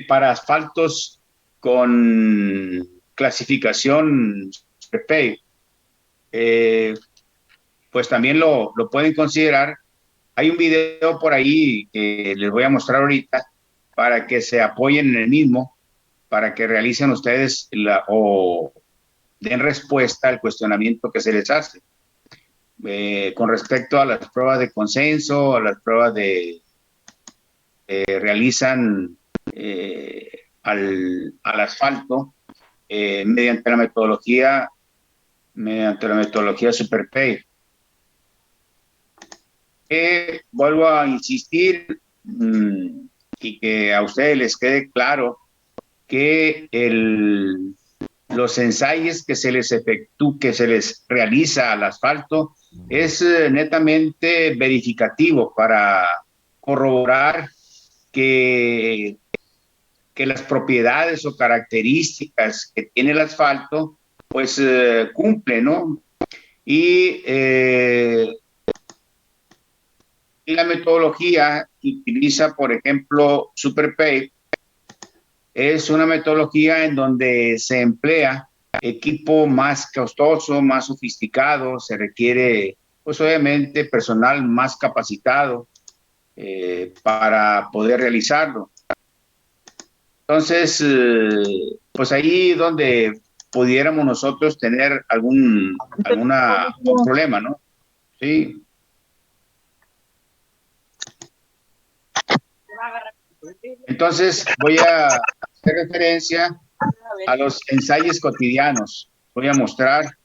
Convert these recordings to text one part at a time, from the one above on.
para asfaltos con clasificación Superpave. Pues también lo pueden considerar. Hay un video por ahí que les voy a mostrar ahorita para que se apoyen en el mismo, para que realicen ustedes o den respuesta al cuestionamiento que se les hace. Con respecto a las pruebas de consenso, a las pruebas realizan al asfalto mediante la metodología Superpave. Vuelvo a insistir y que a ustedes les quede claro que los ensayos que se les realiza al asfalto es netamente verificativo para corroborar que las propiedades o características que tiene el asfalto pues cumple, ¿no? Y la metodología que utiliza, por ejemplo, Superpave, es una metodología en donde se emplea equipo más costoso, más sofisticado, se requiere, pues obviamente, personal más capacitado para poder realizarlo. Entonces, pues ahí donde pudiéramos nosotros tener algún problema, ¿no? Sí. Entonces, voy a hacer referencia a los ensayos cotidianos. Voy a mostrar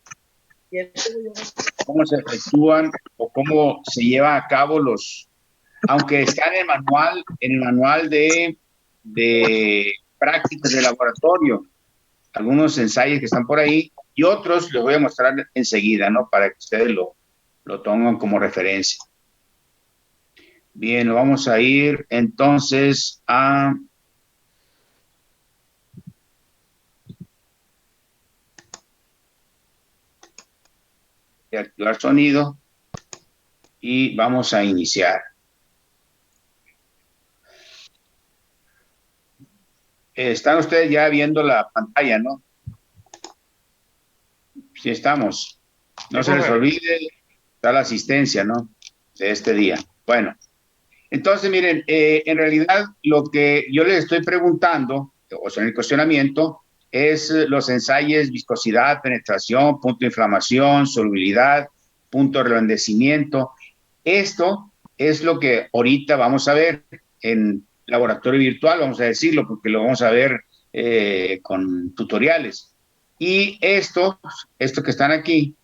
cómo se efectúan o cómo se lleva a cabo aunque está en el manual de prácticas de laboratorio, algunos ensayos que están por ahí y otros les voy a mostrar enseguida, ¿no? Para que ustedes lo tomen como referencia. Bien, vamos a ir entonces a activar sonido y vamos a iniciar. Están ustedes ya viendo la pantalla, ¿no? Sí estamos. No se les olvide, está la asistencia, ¿no? De este día. Bueno, entonces miren, en realidad lo que yo les estoy preguntando, o sea, en el cuestionamiento, es los ensayos, viscosidad, penetración, punto de inflamación, solubilidad, punto de reblandecimiento. Esto es lo que ahorita vamos a ver en laboratorio virtual, vamos a decirlo, porque lo vamos a ver con tutoriales. Y esto que están aquí,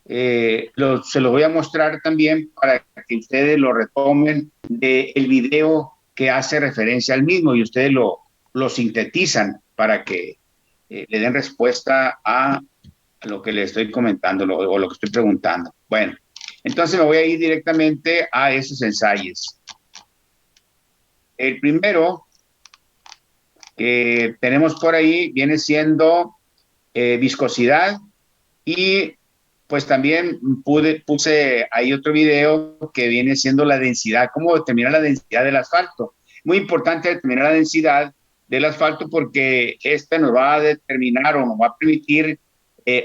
se lo voy a mostrar también para que ustedes lo retomen del video que hace referencia al mismo y ustedes lo sintetizan para que le den respuesta a lo que le estoy comentando o lo que estoy preguntando. Bueno, entonces me voy a ir directamente a esos ensayos. El primero que tenemos por ahí viene siendo viscosidad y pues también puse ahí otro video que viene siendo la densidad, cómo determinar la densidad del asfalto. Muy importante determinar la densidad del asfalto porque esta nos va a determinar o nos va a permitir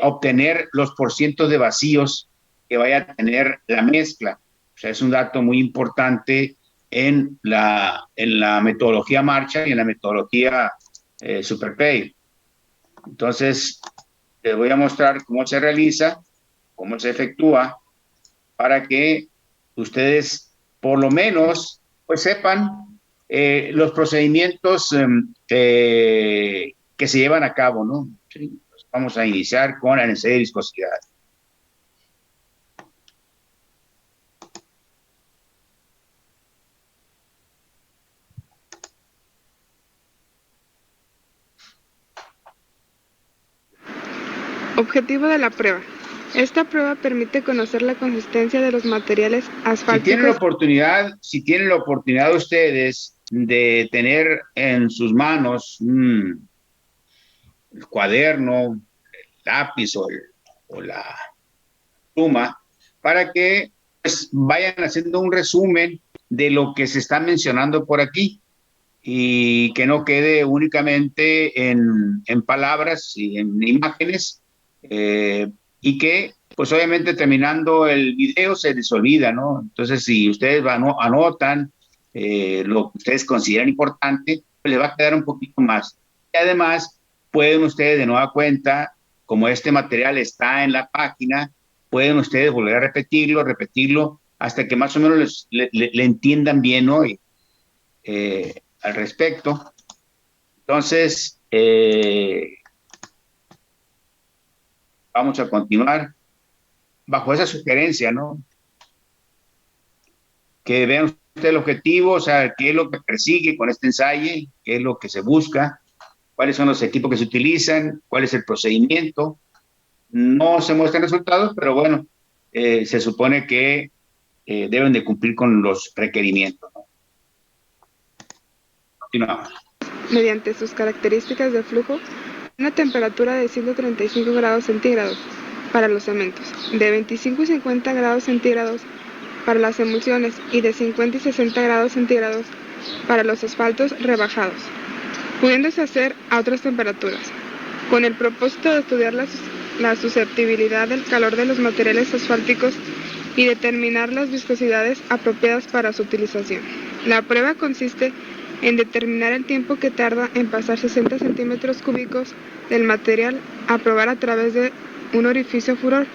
obtener los porcientos de vacíos que vaya a tener la mezcla. O sea, es un dato muy importante en la metodología Marshall y en la metodología Superpave. Entonces, les voy a mostrar cómo se realiza, cómo se efectúa, para que ustedes por lo menos pues sepan los procedimientos que se llevan a cabo, ¿no? Sí, pues vamos a iniciar con el ensayo de viscosidad. Objetivo de la prueba. Esta prueba permite conocer la consistencia de los materiales asfálticos. Si tienen la oportunidad ustedes de tener en sus manos el cuaderno, el lápiz o la pluma, para que pues, vayan haciendo un resumen de lo que se está mencionando por aquí. y que no quede únicamente en palabras y en imágenes, y que pues obviamente terminando el video se les olvida, ¿no? Entonces si ustedes anotan lo que ustedes consideran importante, pues les va a quedar un poquito más. Y además pueden ustedes de nueva cuenta, como este material está en la página, pueden ustedes volver a repetirlo, hasta que más o menos le entiendan bien, ¿no? Al respecto. Entonces, vamos a continuar bajo esa sugerencia, ¿no? Que vean ustedes el objetivo, o sea, qué es lo que persigue con este ensayo, qué es lo que se busca, cuáles son los equipos que se utilizan, cuál es el procedimiento. No se muestran resultados, pero bueno, se supone que deben de cumplir con los requerimientos, ¿no? Continuamos. Mediante sus características de flujo, una temperatura de 135 grados centígrados para los cementos, de 25 y 50 grados centígrados para las emulsiones y de 50 y 60 grados centígrados para los asfaltos rebajados, pudiéndose hacer a otras temperaturas, con el propósito de estudiar la susceptibilidad del calor de los materiales asfálticos y determinar las viscosidades apropiadas para su utilización. La prueba consiste en determinar el tiempo que tarda en pasar 60 centímetros cúbicos del material a probar a través de un orificio Furor,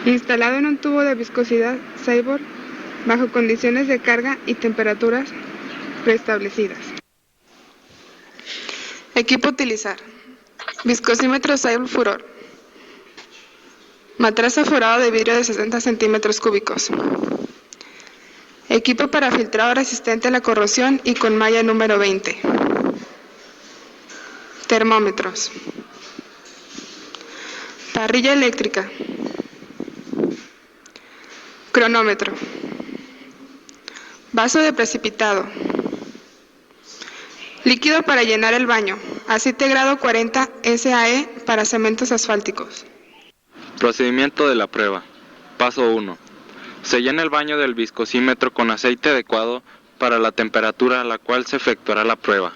instalado en un tubo de viscosidad Seibor bajo condiciones de carga y temperaturas preestablecidas. Equipo a utilizar: viscosímetro Seibor Furor, matrazo forado de vidrio de 60 centímetros cúbicos, equipo para filtrado resistente a la corrosión y con malla número 20, termómetros, parrilla eléctrica, cronómetro, vaso de precipitado, líquido para llenar el baño, aceite grado 40 SAE para cementos asfálticos. Procedimiento de la prueba. Paso 1. Se llena el baño del viscosímetro con aceite adecuado para la temperatura a la cual se efectuará la prueba.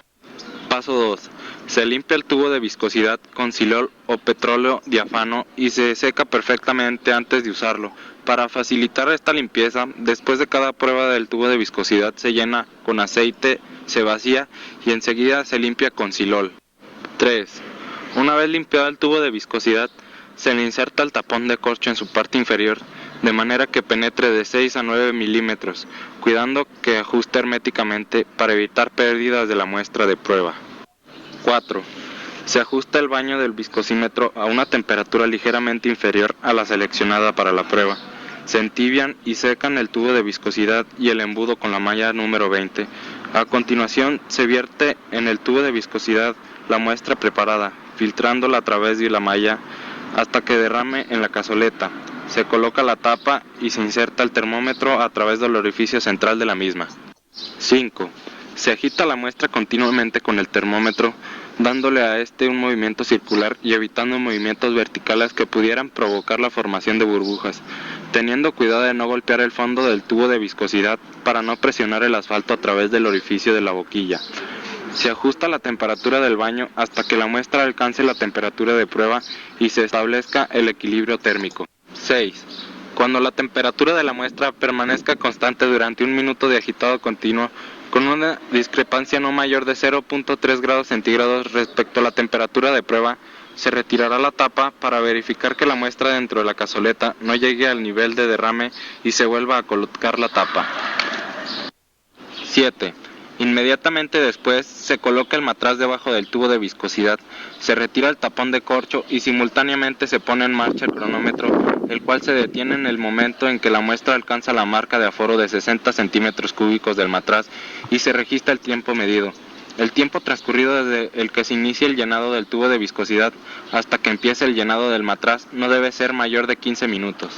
Paso 2. Se limpia el tubo de viscosidad con silol o petróleo diáfano y se seca perfectamente antes de usarlo. Para facilitar esta limpieza, después de cada prueba del tubo de viscosidad se llena con aceite, se vacía y enseguida se limpia con silol. 3. Una vez limpiado el tubo de viscosidad, se le inserta el tapón de corcho en su parte inferior, de manera que penetre de 6 a 9 milímetros, cuidando que ajuste herméticamente para evitar pérdidas de la muestra de prueba. 4. Se ajusta el baño del viscosímetro a una temperatura ligeramente inferior a la seleccionada para la prueba. Se entibian y secan el tubo de viscosidad y el embudo con la malla número 20. A continuación, se vierte en el tubo de viscosidad la muestra preparada, filtrándola a través de la malla hasta que derrame en la cazoleta. Se coloca la tapa y se inserta el termómetro a través del orificio central de la misma. 5. Se agita la muestra continuamente con el termómetro, dándole a este un movimiento circular y evitando movimientos verticales que pudieran provocar la formación de burbujas, teniendo cuidado de no golpear el fondo del tubo de viscosidad para no presionar el asfalto a través del orificio de la boquilla. Se ajusta la temperatura del baño hasta que la muestra alcance la temperatura de prueba y se establezca el equilibrio térmico. 6. Cuando la temperatura de la muestra permanezca constante durante un minuto de agitado continuo, con una discrepancia no mayor de 0.3 grados centígrados respecto a la temperatura de prueba, se retirará la tapa para verificar que la muestra dentro de la cazoleta no llegue al nivel de derrame y se vuelva a colocar la tapa. 7. Inmediatamente después se coloca el matraz debajo del tubo de viscosidad, se retira el tapón de corcho y simultáneamente se pone en marcha el cronómetro, el cual se detiene en el momento en que la muestra alcanza la marca de aforo de 60 centímetros cúbicos del matraz y se registra el tiempo medido. El tiempo transcurrido desde el que se inicia el llenado del tubo de viscosidad hasta que empiece el llenado del matraz no debe ser mayor de 15 minutos.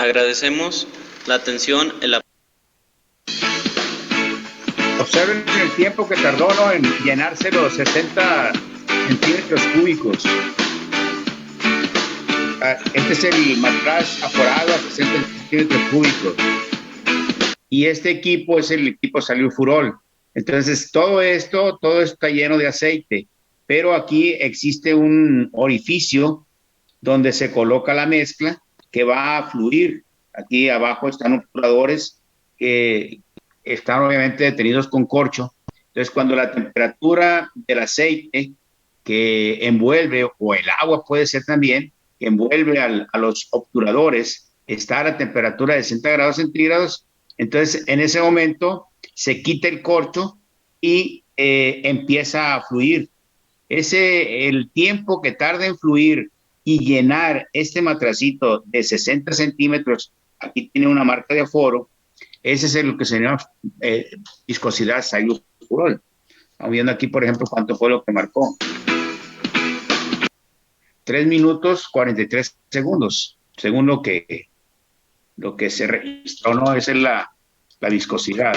Agradecemos la atención en la... Observen el tiempo que tardó, ¿no?, en llenarse los 60 centímetros cúbicos. Este es el matraz aforado a 60 centímetros cúbicos. Y este equipo es el equipo Salud-Furol. Entonces, todo esto está lleno de aceite, pero aquí existe un orificio donde se coloca la mezcla que va a fluir. Aquí abajo están obturadores que están obviamente detenidos con corcho. Entonces, cuando la temperatura del aceite que envuelve, o el agua puede ser también, que envuelve a los obturadores, está a la temperatura de 60 grados centígrados, entonces en ese momento se quita el corcho y empieza a fluir. El tiempo que tarda en fluir y llenar este matracito de 60 centímetros, aquí tiene una marca de aforo, ese es lo que se llama viscosidad Salud-Furol. Estamos viendo aquí, por ejemplo, cuánto fue lo que marcó. 3 minutos 43 segundos, según lo que se registró, ¿no? Esa es la viscosidad.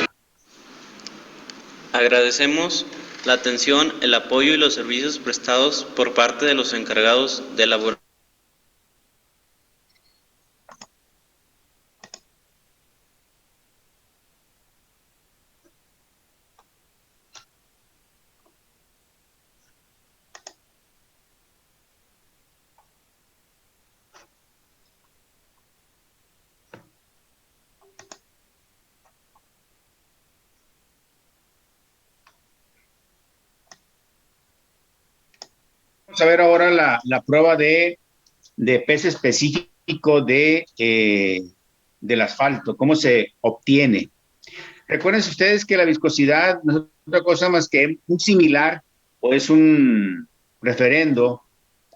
Agradecemos la atención, el apoyo y los servicios prestados por parte de los encargados de elaborar. Vamos a ver ahora la prueba de peso específico del asfalto, cómo se obtiene. Recuerden ustedes que la viscosidad no es otra cosa más que un similar, o es un referendo,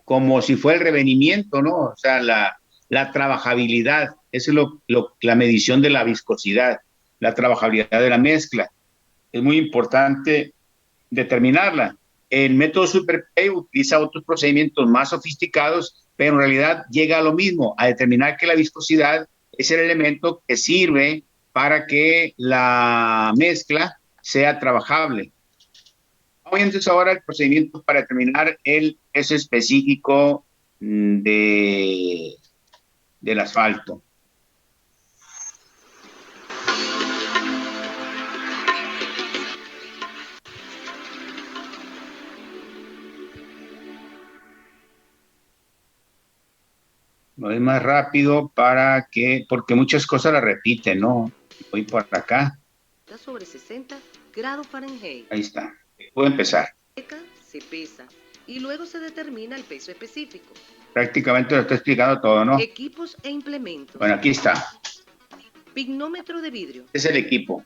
como si fuera el revenimiento, ¿no? O sea, la trabajabilidad, esa es la medición de la viscosidad, la trabajabilidad de la mezcla. Es muy importante determinarla. El método SuperPay utiliza otros procedimientos más sofisticados, pero en realidad llega a lo mismo, a determinar que la viscosidad es el elemento que sirve para que la mezcla sea trabajable. Vamos entonces ahora al procedimiento para determinar el peso específico del asfalto. Voy más rápido porque muchas cosas las repiten, ¿no? Voy por acá. Sobre 60 grados Fahrenheit. Ahí está. Puedo empezar. Se pesa y luego se determina el peso específico. Prácticamente lo está explicando todo, ¿no? Equipos e implementos. Bueno, aquí está. Pignómetro de vidrio. Este es el equipo.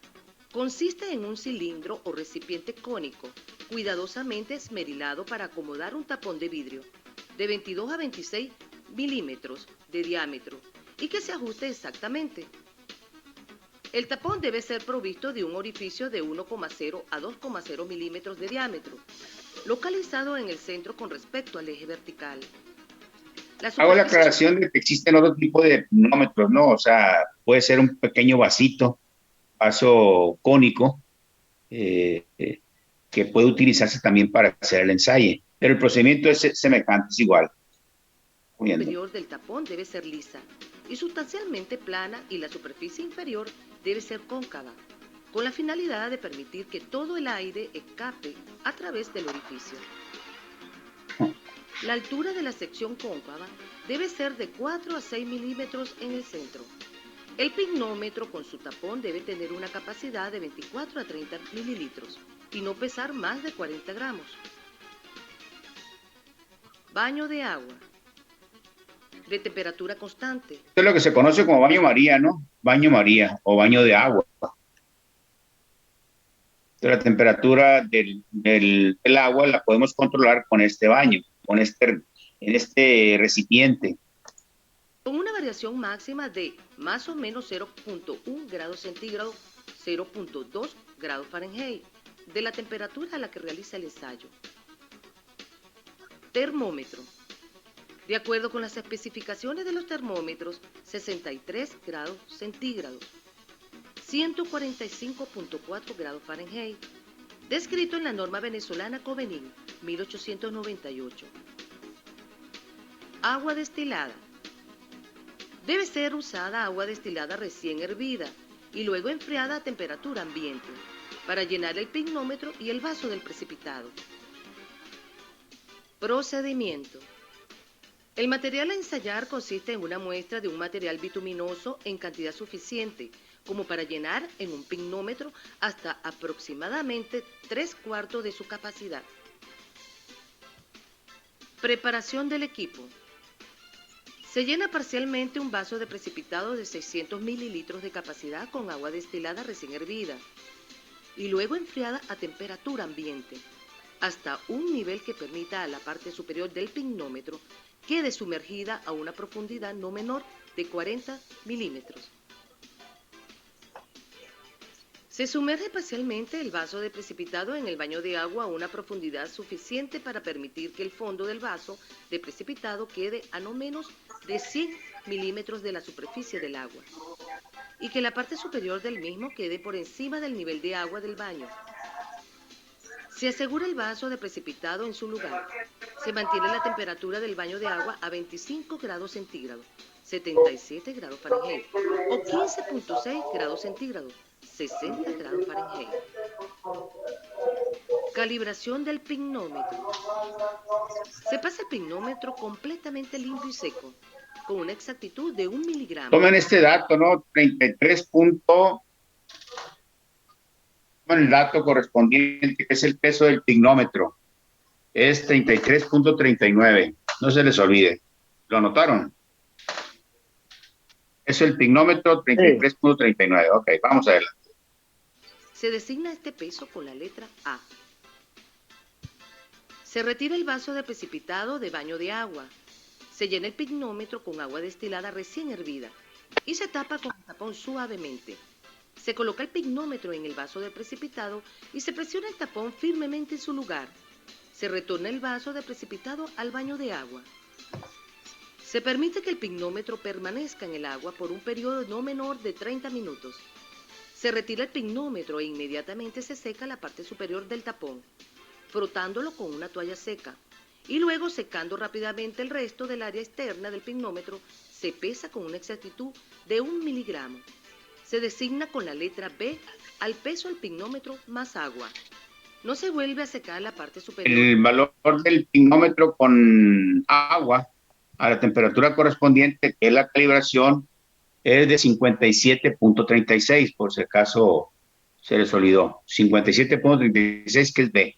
Consiste en un cilindro o recipiente cónico, cuidadosamente esmerilado para acomodar un tapón de vidrio de 22 a 26 milímetros de diámetro y que se ajuste exactamente. El tapón debe ser provisto de un orificio de 1,0 a 2,0 milímetros de diámetro, localizado en el centro con respecto al eje vertical. Hago la aclaración de que existen otro tipo de pignómetros, ¿no? O sea, puede ser un pequeño vaso cónico, que puede utilizarse también para hacer el ensayo, pero el procedimiento es semejante, es igual. La superficie superior del tapón debe ser lisa y sustancialmente plana, y la superficie inferior debe ser cóncava, con la finalidad de permitir que todo el aire escape a través del orificio. La altura de la sección cóncava debe ser de 4 a 6 milímetros en el centro. El pignómetro con su tapón debe tener una capacidad de 24 a 30 mililitros y no pesar más de 40 gramos. Baño de agua de temperatura constante. Esto es lo que se conoce como baño María, ¿no? Baño María o baño de agua. La temperatura del agua la podemos controlar con este baño, en este recipiente. Con una variación máxima de más o menos 0.1 grados centígrados, 0.2 grados Fahrenheit, de la temperatura a la que realiza el ensayo. Termómetro. De acuerdo con las especificaciones de los termómetros, 63 grados centígrados, 145.4 grados Fahrenheit, descrito en la norma venezolana Covenin 1898. Agua destilada. Debe ser usada agua destilada recién hervida y luego enfriada a temperatura ambiente para llenar el pignómetro y el vaso del precipitado. Procedimiento. El material a ensayar consiste en una muestra de un material bituminoso en cantidad suficiente como para llenar en un pignómetro hasta aproximadamente 3/4 de su capacidad. Preparación del equipo. Se llena parcialmente un vaso de precipitado de 600 mililitros de capacidad con agua destilada recién hervida y luego enfriada a temperatura ambiente hasta un nivel que permita a la parte superior del pignómetro quede sumergida a una profundidad no menor de 40 milímetros. Se sumerge parcialmente el vaso de precipitado en el baño de agua a una profundidad suficiente para permitir que el fondo del vaso de precipitado quede a no menos de 100 milímetros de la superficie del agua y que la parte superior del mismo quede por encima del nivel de agua del baño. Se asegura el vaso de precipitado en su lugar. Se mantiene la temperatura del baño de agua a 25 grados centígrados, 77 grados Fahrenheit, o 15.6 grados centígrados, 60 grados Fahrenheit. Calibración del pignómetro. Se pasa el pignómetro completamente limpio y seco, con una exactitud de 1 miligramo. Tomen este dato, ¿no? 33. El dato correspondiente, que es el peso del pignómetro, es 33.39. No se les olvide. ¿Lo notaron? Es el pignómetro 33.39. Ok, vamos adelante. Se designa este peso con la letra A. Se retira el vaso de precipitado de baño de agua. Se llena el pignómetro con agua destilada recién hervida y se tapa con el tapón suavemente. Se coloca el pignómetro en el vaso de precipitado y se presiona el tapón firmemente en su lugar. Se retorna el vaso de precipitado al baño de agua. Se permite que el pignómetro permanezca en el agua por un periodo no menor de 30 minutos. Se retira el pignómetro e inmediatamente se seca la parte superior del tapón, frotándolo con una toalla seca, y luego secando rápidamente el resto del área externa del pignómetro, se pesa con una exactitud de 1 miligramo. Se designa con la letra B al peso del pignómetro más agua. No se vuelve a secar la parte superior. El valor del pignómetro con agua a la temperatura correspondiente, que es la calibración, es de 57.36, por si acaso se les olvidó. 57.36, que es B.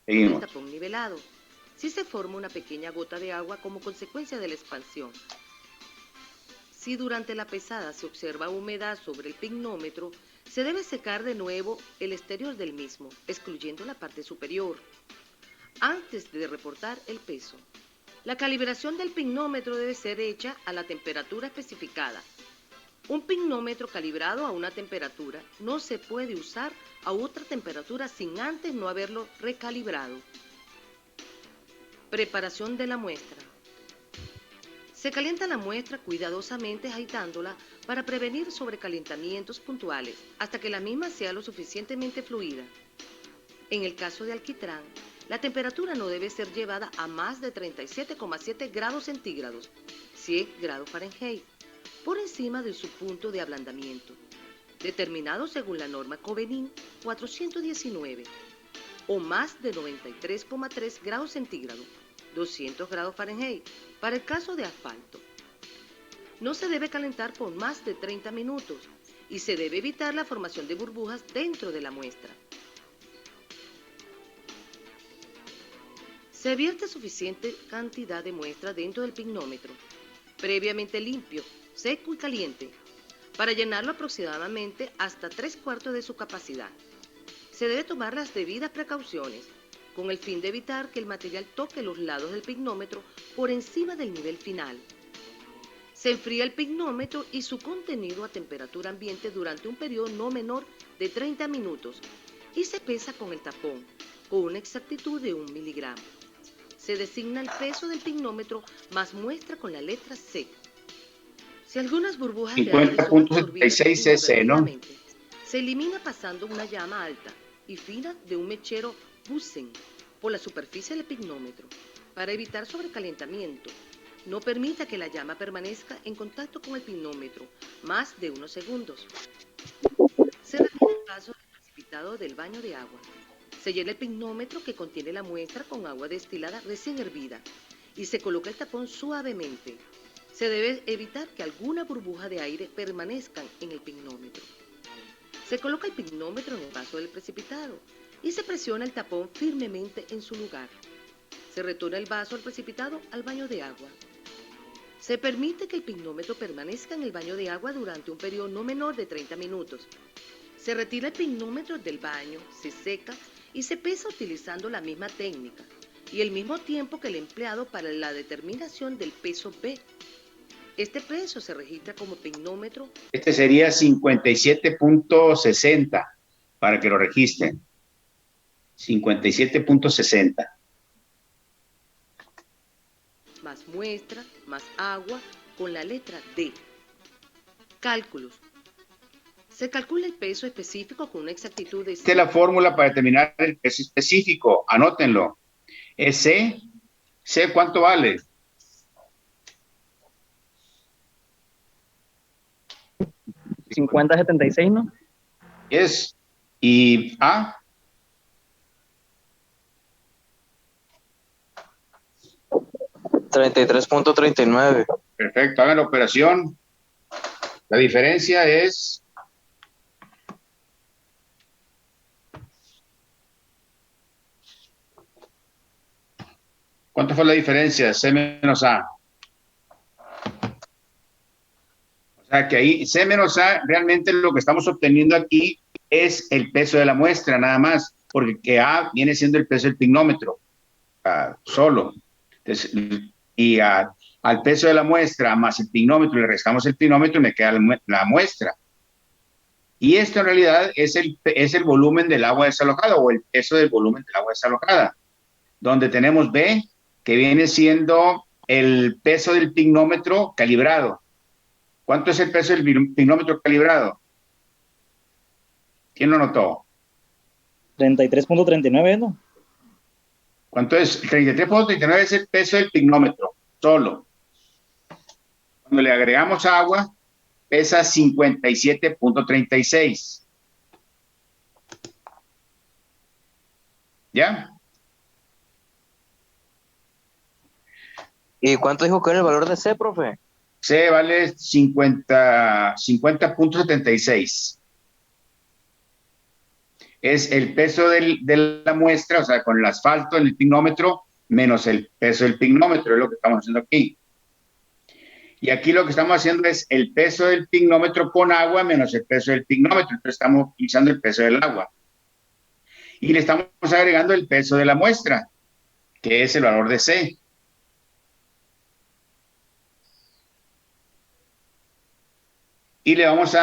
Seguimos. El tapón nivelado. Si se forma una pequeña gota de agua como consecuencia de la expansión. Si durante la pesada se observa humedad sobre el pignómetro, se debe secar de nuevo el exterior del mismo, excluyendo la parte superior, antes de reportar el peso. La calibración del pignómetro debe ser hecha a la temperatura especificada. Un pignómetro calibrado a una temperatura no se puede usar a otra temperatura sin antes no haberlo recalibrado. Preparación de la muestra. Se calienta la muestra cuidadosamente agitándola para prevenir sobrecalentamientos puntuales hasta que la misma sea lo suficientemente fluida. En el caso de alquitrán, la temperatura no debe ser llevada a más de 37,7 grados centígrados, 100 grados Fahrenheit, por encima de su punto de ablandamiento, determinado según la norma Covenin 419, o más de 93,3 grados centígrados, 200 grados Fahrenheit, para el caso de asfalto. No se debe calentar por más de 30 minutos y se debe evitar la formación de burbujas dentro de la muestra. Se vierte suficiente cantidad de muestra dentro del pignómetro, previamente limpio, seco y caliente, para llenarlo aproximadamente hasta 3/4 de su capacidad. Se debe tomar las debidas precauciones, con el fin de evitar que el material toque los lados del pignómetro por encima del nivel final. Se enfría el pignómetro y su contenido a temperatura ambiente durante un periodo no menor de 30 minutos y se pesa con el tapón, con una exactitud de 1 miligramo. se designa el peso del pignómetro más muestra con la letra C. Si algunas burbujas de aire son absorbidas 50.76 cc, ¿no? inadvertidamente, se elimina pasando una llama alta y fina de un mechero Bunsen por la superficie del pignómetro. Para evitar sobrecalentamiento, no permita que la llama permanezca en contacto con el pignómetro más de unos segundos. Se retira el vaso del precipitado del baño de agua. Se llena el pignómetro que contiene la muestra con agua destilada recién hervida y se coloca el tapón suavemente. Se debe evitar que alguna burbuja de aire permanezcan en el pignómetro. Se coloca el pignómetro en el vaso del precipitado y se presiona el tapón firmemente en su lugar. Se retorna el vaso del precipitado al baño de agua. Se permite que el pignómetro permanezca en el baño de agua durante un periodo no menor de 30 minutos. Se retira el pignómetro del baño, se seca y se pesa utilizando la misma técnica y el mismo tiempo que el empleado para la determinación del peso B. Este peso se registra como pignómetro. Este sería 57.60 para que lo registren. 57.60. Más muestra, más agua, con la letra D. Cálculos. Se calcula el peso específico con una exactitud de... Esta es la fórmula para determinar el peso específico. Anótenlo. Es C. C, ¿cuánto vale? $50.76, ¿no? Es. ¿Y A? $33.39. Perfecto, hagan la operación. La diferencia es... ¿Cuánto fue la diferencia? C menos A. O sea que ahí C menos A, realmente lo que estamos obteniendo aquí es el peso de la muestra, nada más, porque A viene siendo el peso del pignómetro, solo. Entonces, y al peso de la muestra más el pignómetro, le restamos el pignómetro y me queda la muestra. Y esto en realidad es el volumen del agua desalojada o el peso del volumen del agua desalojada, donde tenemos B, que viene siendo el peso del pignómetro calibrado. ¿Cuánto es el peso del pignómetro calibrado? ¿Quién lo notó? 33.39, ¿no? ¿Cuánto es? 33.39 es el peso del pignómetro, solo. Cuando le agregamos agua, pesa 57.36. ¿Ya? ¿Y cuánto dijo que era el valor de C, profe? C vale 50.76. Es el peso de la muestra, o sea, con el asfalto en el pignómetro, menos el peso del pignómetro, es lo que estamos haciendo aquí. Y aquí lo que estamos haciendo es el peso del pignómetro con agua menos el peso del pignómetro. Entonces estamos utilizando el peso del agua. Y le estamos agregando el peso de la muestra, que es el valor de C. Y le vamos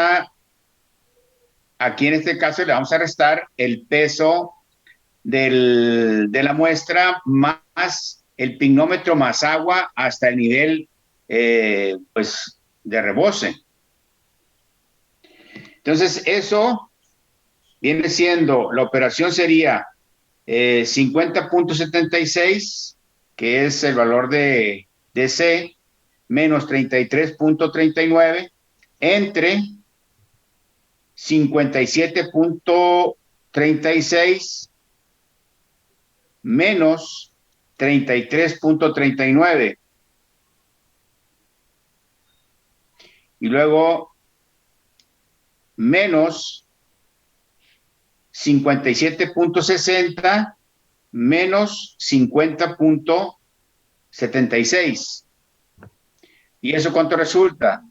aquí en este caso le vamos a restar el peso de la muestra más el pignómetro más agua hasta el nivel pues de rebose. Entonces eso viene siendo, la operación sería 50.76, que es el valor de C, menos 33.39, entre 57.36 menos 33.39. Y luego menos 57.60 menos 50.76. ¿Y eso cuánto resulta?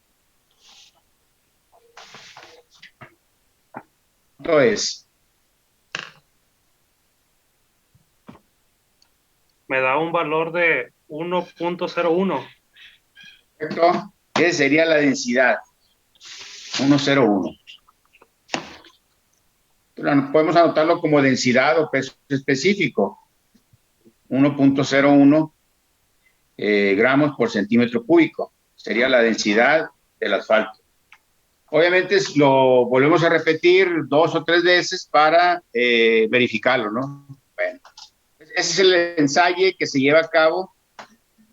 ¿Cuánto es? Me da un valor de 1.01. Perfecto. Esa sería la densidad. 101. Podemos anotarlo como densidad o peso específico. 1.01 gramos por centímetro cúbico. Sería la densidad del asfalto. Obviamente lo volvemos a repetir 2 o 3 veces para verificarlo, ¿no? Bueno, ese es el ensayo que se lleva a cabo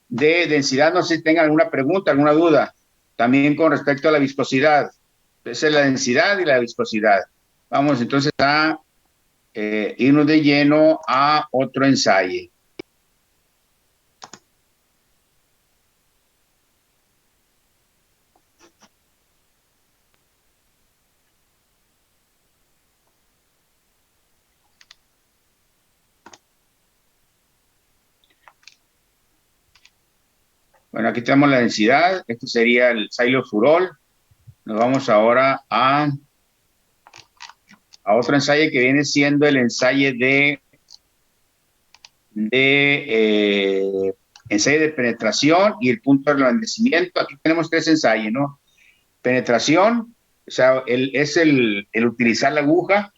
de densidad. No sé si tengan alguna pregunta, alguna duda. También con respecto a la viscosidad. Esa es la densidad y la viscosidad. Vamos entonces a irnos de lleno a otro ensayo. Bueno, aquí tenemos la densidad. Este sería el xylofurol. Nos vamos ahora a otro ensayo que viene siendo el ensayo de ensayo de penetración y el punto de reblandecimiento. Aquí tenemos 3 ensayos, ¿no? Penetración, o sea, es el utilizar la aguja.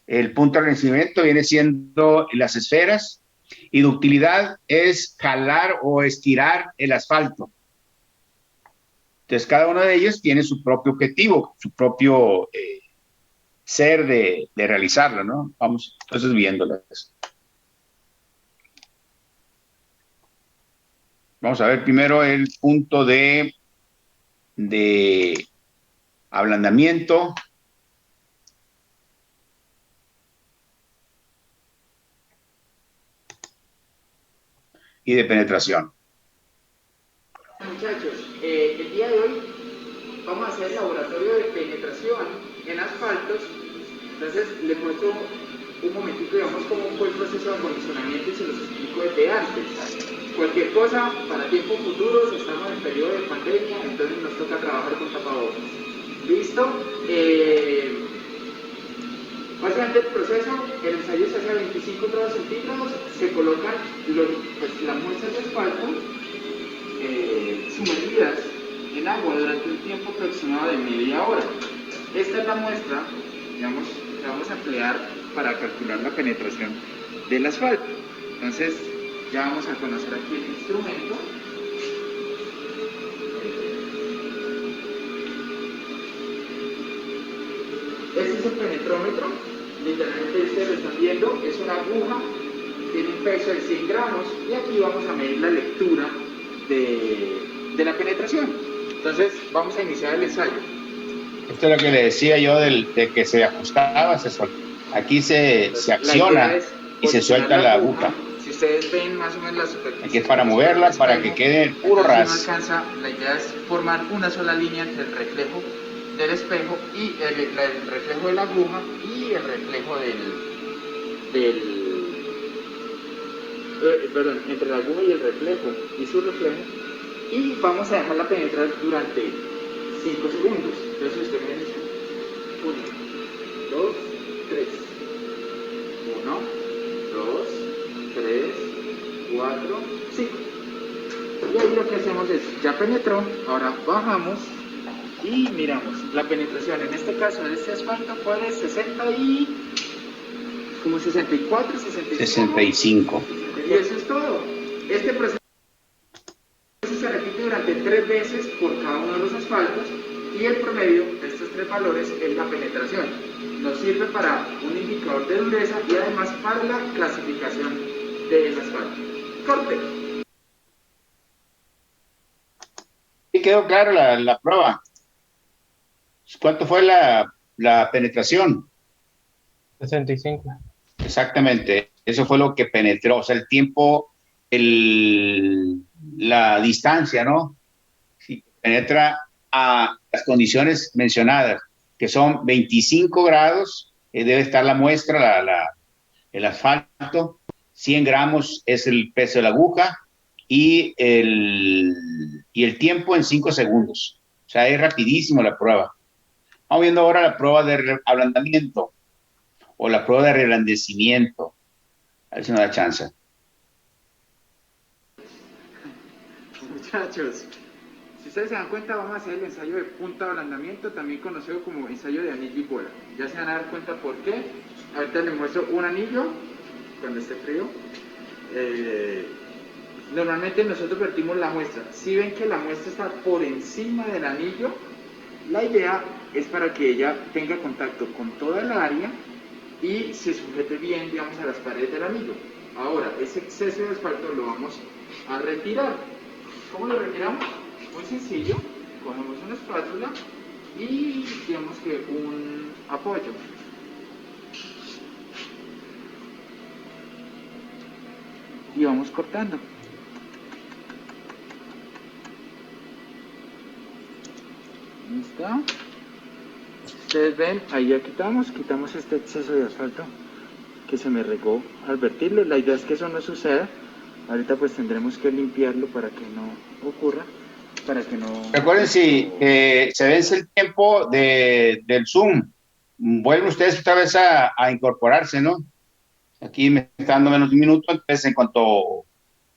El punto de reblandecimiento viene siendo las esferas. Y ductilidad es jalar o estirar el asfalto. Entonces, cada uno de ellos tiene su propio objetivo, su propio ser de realizarlo, ¿no? Vamos entonces viéndolas. Vamos a ver primero el punto de ablandamiento. Y de penetración. Muchachos, el día de hoy vamos a hacer el laboratorio de penetración en asfaltos. Entonces les muestro un momentito, digamos, cómo fue el proceso de acondicionamiento y se los explico desde antes. Cualquier cosa para tiempos futuros, estamos en periodo de pandemia, entonces nos toca trabajar con tapabocas. ¿Listo? Básicamente el proceso, el ensayo se hace a 25 grados centígrados, se colocan las muestras de asfalto sumergidas en agua durante un tiempo aproximado de media hora. Esta es la muestra, digamos, que vamos a emplear para calcular la penetración del asfalto. Entonces, ya vamos a conocer aquí el instrumento. Este es el penetrómetro, literalmente ustedes lo están viendo, es una aguja, tiene un peso de 100 gramos y aquí vamos a medir la lectura de la penetración. Entonces vamos a iniciar el ensayo. Esto es lo que le decía yo de que se ajustaba, aquí se acciona y se suelta la aguja. Si ustedes ven más o menos la superficie. Aquí es para moverla, para que quede puro ras. La idea es formar una sola línea entre el reflejo del espejo y el reflejo de la aguja y el reflejo perdón, entre la aguja y el reflejo y su reflejo, y vamos a dejarla penetrar durante 5 segundos. Entonces usted me dice 1, 2, 3, 1, 2, 3, 4, 5. Y ahí lo que hacemos es, ya penetró, ahora bajamos y miramos la penetración. En este caso, en este asfalto fue de 64, 65. Y eso es todo. Este proceso se repite durante 3 veces por cada uno de los asfaltos y el promedio de estos 3 valores es la penetración. Nos sirve para un indicador de dureza y además para la clasificación del asfalto. Corte. Y quedó claro la prueba. ¿Cuánto fue la penetración? 65. Exactamente, eso fue lo que penetró, o sea, el tiempo, la distancia, ¿no? Sí, penetra a las condiciones mencionadas, que son 25 grados, debe estar la muestra, el asfalto, 100 gramos es el peso de la aguja y el tiempo en 5 segundos. O sea, es rapidísimo la prueba. Vamos viendo ahora la prueba de ablandamiento o la prueba de reblandecimiento. A ver si nos da chance. Muchachos, si ustedes se dan cuenta, vamos a hacer el ensayo de punta de ablandamiento, también conocido como ensayo de anillo y bola. Ya se van a dar cuenta por qué. Ahorita les muestro un anillo cuando esté frío. Normalmente nosotros vertimos la muestra. Si ven que la muestra está por encima del anillo, la idea es para que ella tenga contacto con toda el área y se sujete bien, digamos, a las paredes del anillo. Ahora, ese exceso de asfalto lo vamos a retirar. ¿Cómo lo retiramos? Muy sencillo. Cogemos una espátula y digamos que un apoyo. Y vamos cortando. ¿Listo? Ustedes ven, ahí ya quitamos este exceso de asfalto que se me regó al vertirlo. La idea es que eso no suceda. Ahorita pues tendremos que limpiarlo para que no ocurra, para que no... Recuerden, si se vence el tiempo del Zoom, vuelven ustedes otra vez a incorporarse, ¿no? Aquí me está dando menos de un minuto, entonces en cuanto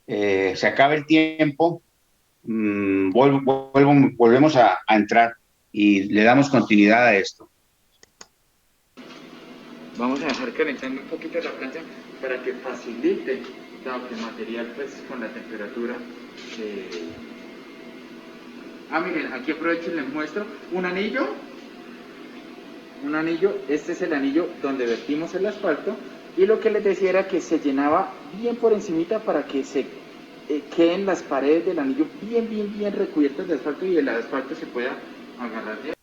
se acabe el tiempo, volvemos a entrar y le damos continuidad a esto. Vamos a dejar calentando un poquito la plancha para que facilite, dado que el material pues con la temperatura. Miren, aquí aprovecho y les muestro un anillo. Este es el anillo donde vertimos el asfalto, y lo que les decía era que se llenaba bien por encimita para que se queden las paredes del anillo bien recubiertas de asfalto y el asfalto se pueda agarrar de...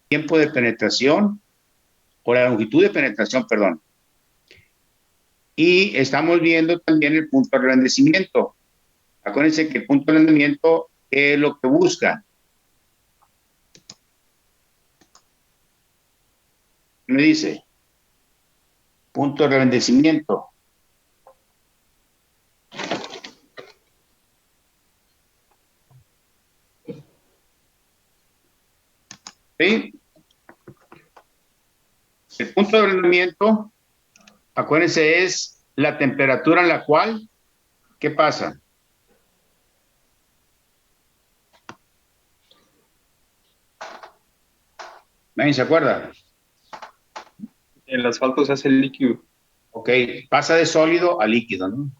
Tiempo de penetración, o la longitud de penetración, perdón. Y estamos viendo también el punto de reblandecimiento. Acuérdense que el punto de reblandecimiento es lo que busca. Me dice, punto de reblandecimiento. ¿Sí? El punto de reblandecimiento, acuérdense, es la temperatura en la cual, ¿qué pasa? ¿Nadie se acuerda? El asfalto se hace líquido. Ok, pasa de sólido a líquido, ¿no?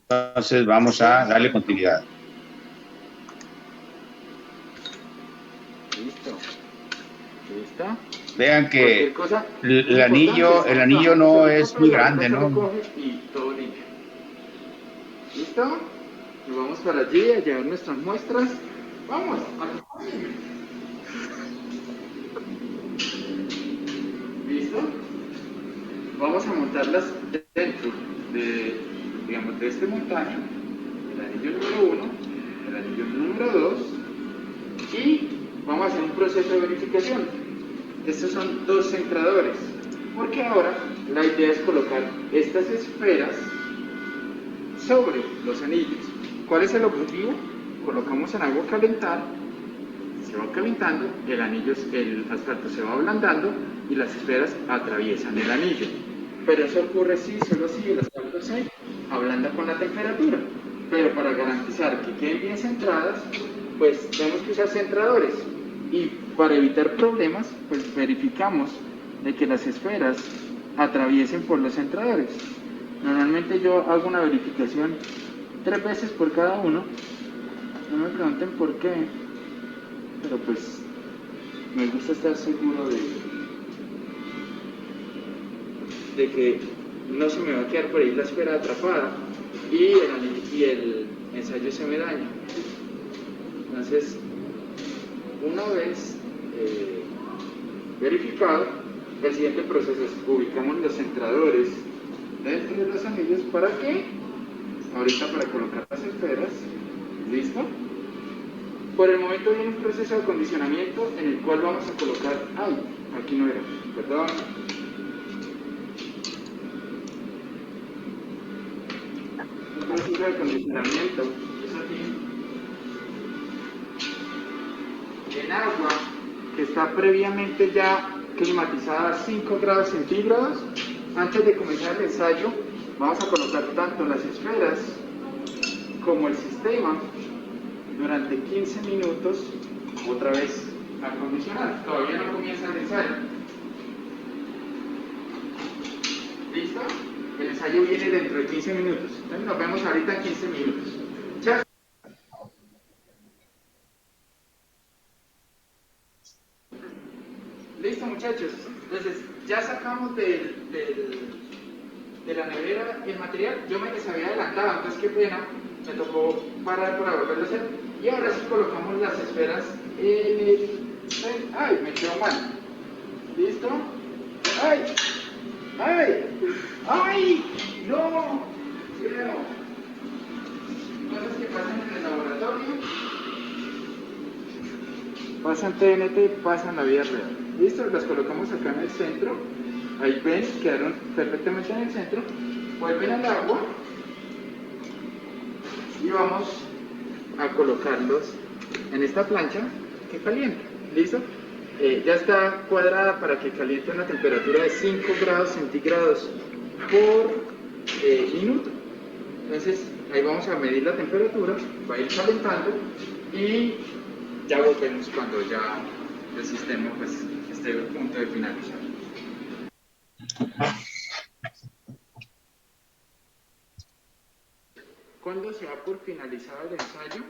Entonces vamos a darle continuidad. ¿Listo? Vean que Cosa, el anillo no es muy grande, ¿no? Y todo limpio. ¿Listo? Nos vamos para allí a llevar nuestras muestras. ¡Vamos! ¿Listo? Vamos a montarlas dentro de, digamos, de este montaje, el anillo número 1, el anillo número 2, y vamos a hacer un proceso de verificación. Estos son dos centradores, porque ahora la idea es colocar estas esferas sobre los anillos. ¿Cuál es el objetivo? Colocamos en agua a calentar, se va calentando, el asfalto se va ablandando y las esferas atraviesan el anillo. Pero eso ocurre solo si el asfalto se ablanda con la temperatura. Pero para garantizar que queden bien centradas, pues tenemos que usar centradores. Y para evitar problemas, pues verificamos de que las esferas atraviesen por los centradores. Normalmente yo hago una verificación 3 veces por cada uno. No me pregunten por qué, pero pues me gusta estar seguro de que no se me va a quedar por ahí la esfera atrapada y el ensayo se me daña. Entonces Una vez verificado, el siguiente proceso es ubicamos los centradores dentro de los anillos. ¿Para qué? Ahorita para colocar las esferas. ¿Listo? Por el momento viene un proceso de acondicionamiento en el cual vamos a colocar... ¡Ay! Aquí no era, perdón. Un proceso de acondicionamiento es aquí. En agua que está previamente ya climatizada a 5 grados centígrados. Antes de comenzar el ensayo, vamos a colocar tanto las esferas como el sistema durante 15 minutos, otra vez acondicionar. Todavía no comienza el ensayo. ¿Listo? El ensayo viene dentro de 15 minutos. Entonces nos vemos ahorita en 15 minutos. Chao. Listo, muchachos. Entonces, ya sacamos de la nevera el material. Yo me les había adelantado, entonces qué pena. Me tocó parar para volverlo a hacer. Y ahora sí colocamos las esferas en el... ¡Ay! Me quedó mal. ¿Listo? ¡Ay! ¡Ay! ¡Ay! ¡No! Creo. Cosas que pasan en el laboratorio. Pasan TNT, pasan la vida real. ¿Listo? Las colocamos acá en el centro. Ahí ven, quedaron perfectamente en el centro. Vuelven al agua. Y vamos a colocarlos en esta plancha que calienta. ¿Listo? Ya está cuadrada para que caliente a una temperatura de 5 grados centígrados por minuto. Entonces ahí vamos a medir la temperatura, va a ir calentando y ya volvemos cuando ya el sistema pues esté a punto de finalizar. Cuando se da por finalizado el ensayo,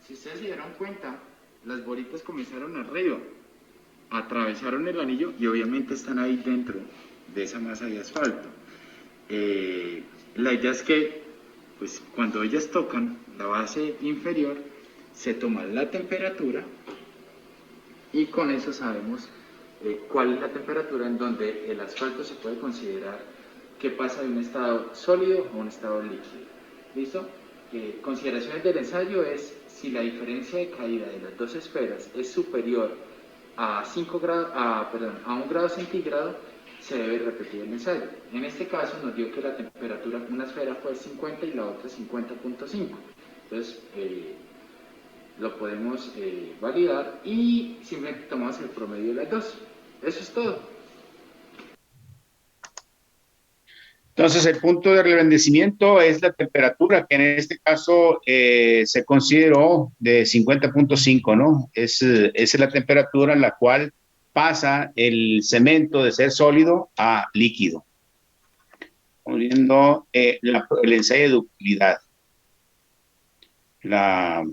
si ustedes se dieron cuenta, las bolitas comenzaron arriba, atravesaron el anillo y obviamente están ahí dentro de esa masa de asfalto. La idea es que pues, cuando ellas tocan la base inferior, se toma la temperatura y con eso sabemos cuál es la temperatura en donde el asfalto se puede considerar que pasa de un estado sólido a un estado líquido. ¿Listo? Consideraciones del ensayo es si la diferencia de caída de las dos esferas es superior a 1 grado centígrado, se debe repetir el ensayo. En este caso nos dio que la temperatura, una esfera fue 50 y la otra 50.5. Entonces lo podemos validar y simplemente tomamos el promedio de las dos. Eso es todo. Entonces, el punto de reblandecimiento es la temperatura, que en este caso se consideró de 50.5, ¿no? Esa es la temperatura en la cual pasa el cemento de ser sólido a líquido. Estamos viendo el ensayo de ductilidad. La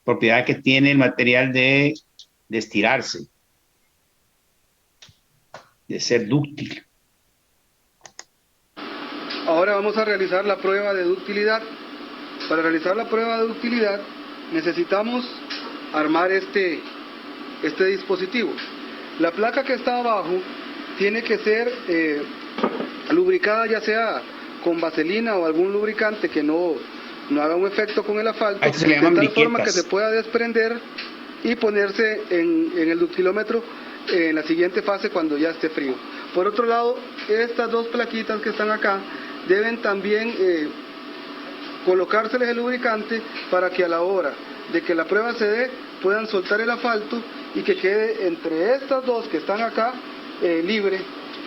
propiedad que tiene el material de estirarse, de ser dúctil. Ahora vamos a realizar la prueba de ductilidad. Para realizar la prueba de ductilidad necesitamos armar este dispositivo. La placa que está abajo tiene que ser lubricada, ya sea con vaselina o algún lubricante que no haga un efecto con el asfalto, de tal forma que se pueda desprender y ponerse en el ductilómetro en la siguiente fase cuando ya esté frío. Por otro lado, estas dos plaquitas que están acá deben también colocárseles el lubricante para que a la hora de que la prueba se dé puedan soltar el asfalto y que quede entre estas dos que están acá libre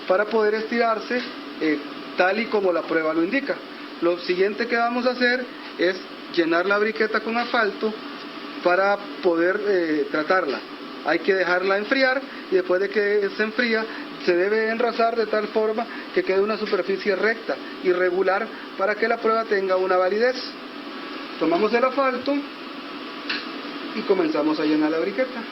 para poder estirarse tal y como la prueba lo indica. Lo siguiente que vamos a hacer es llenar la briqueta con asfalto para poder tratarla. Hay que dejarla enfriar y después de que se enfría se debe enrasar de tal forma que quede una superficie recta y regular para que la prueba tenga una validez. Tomamos el asfalto y comenzamos a llenar la briqueta.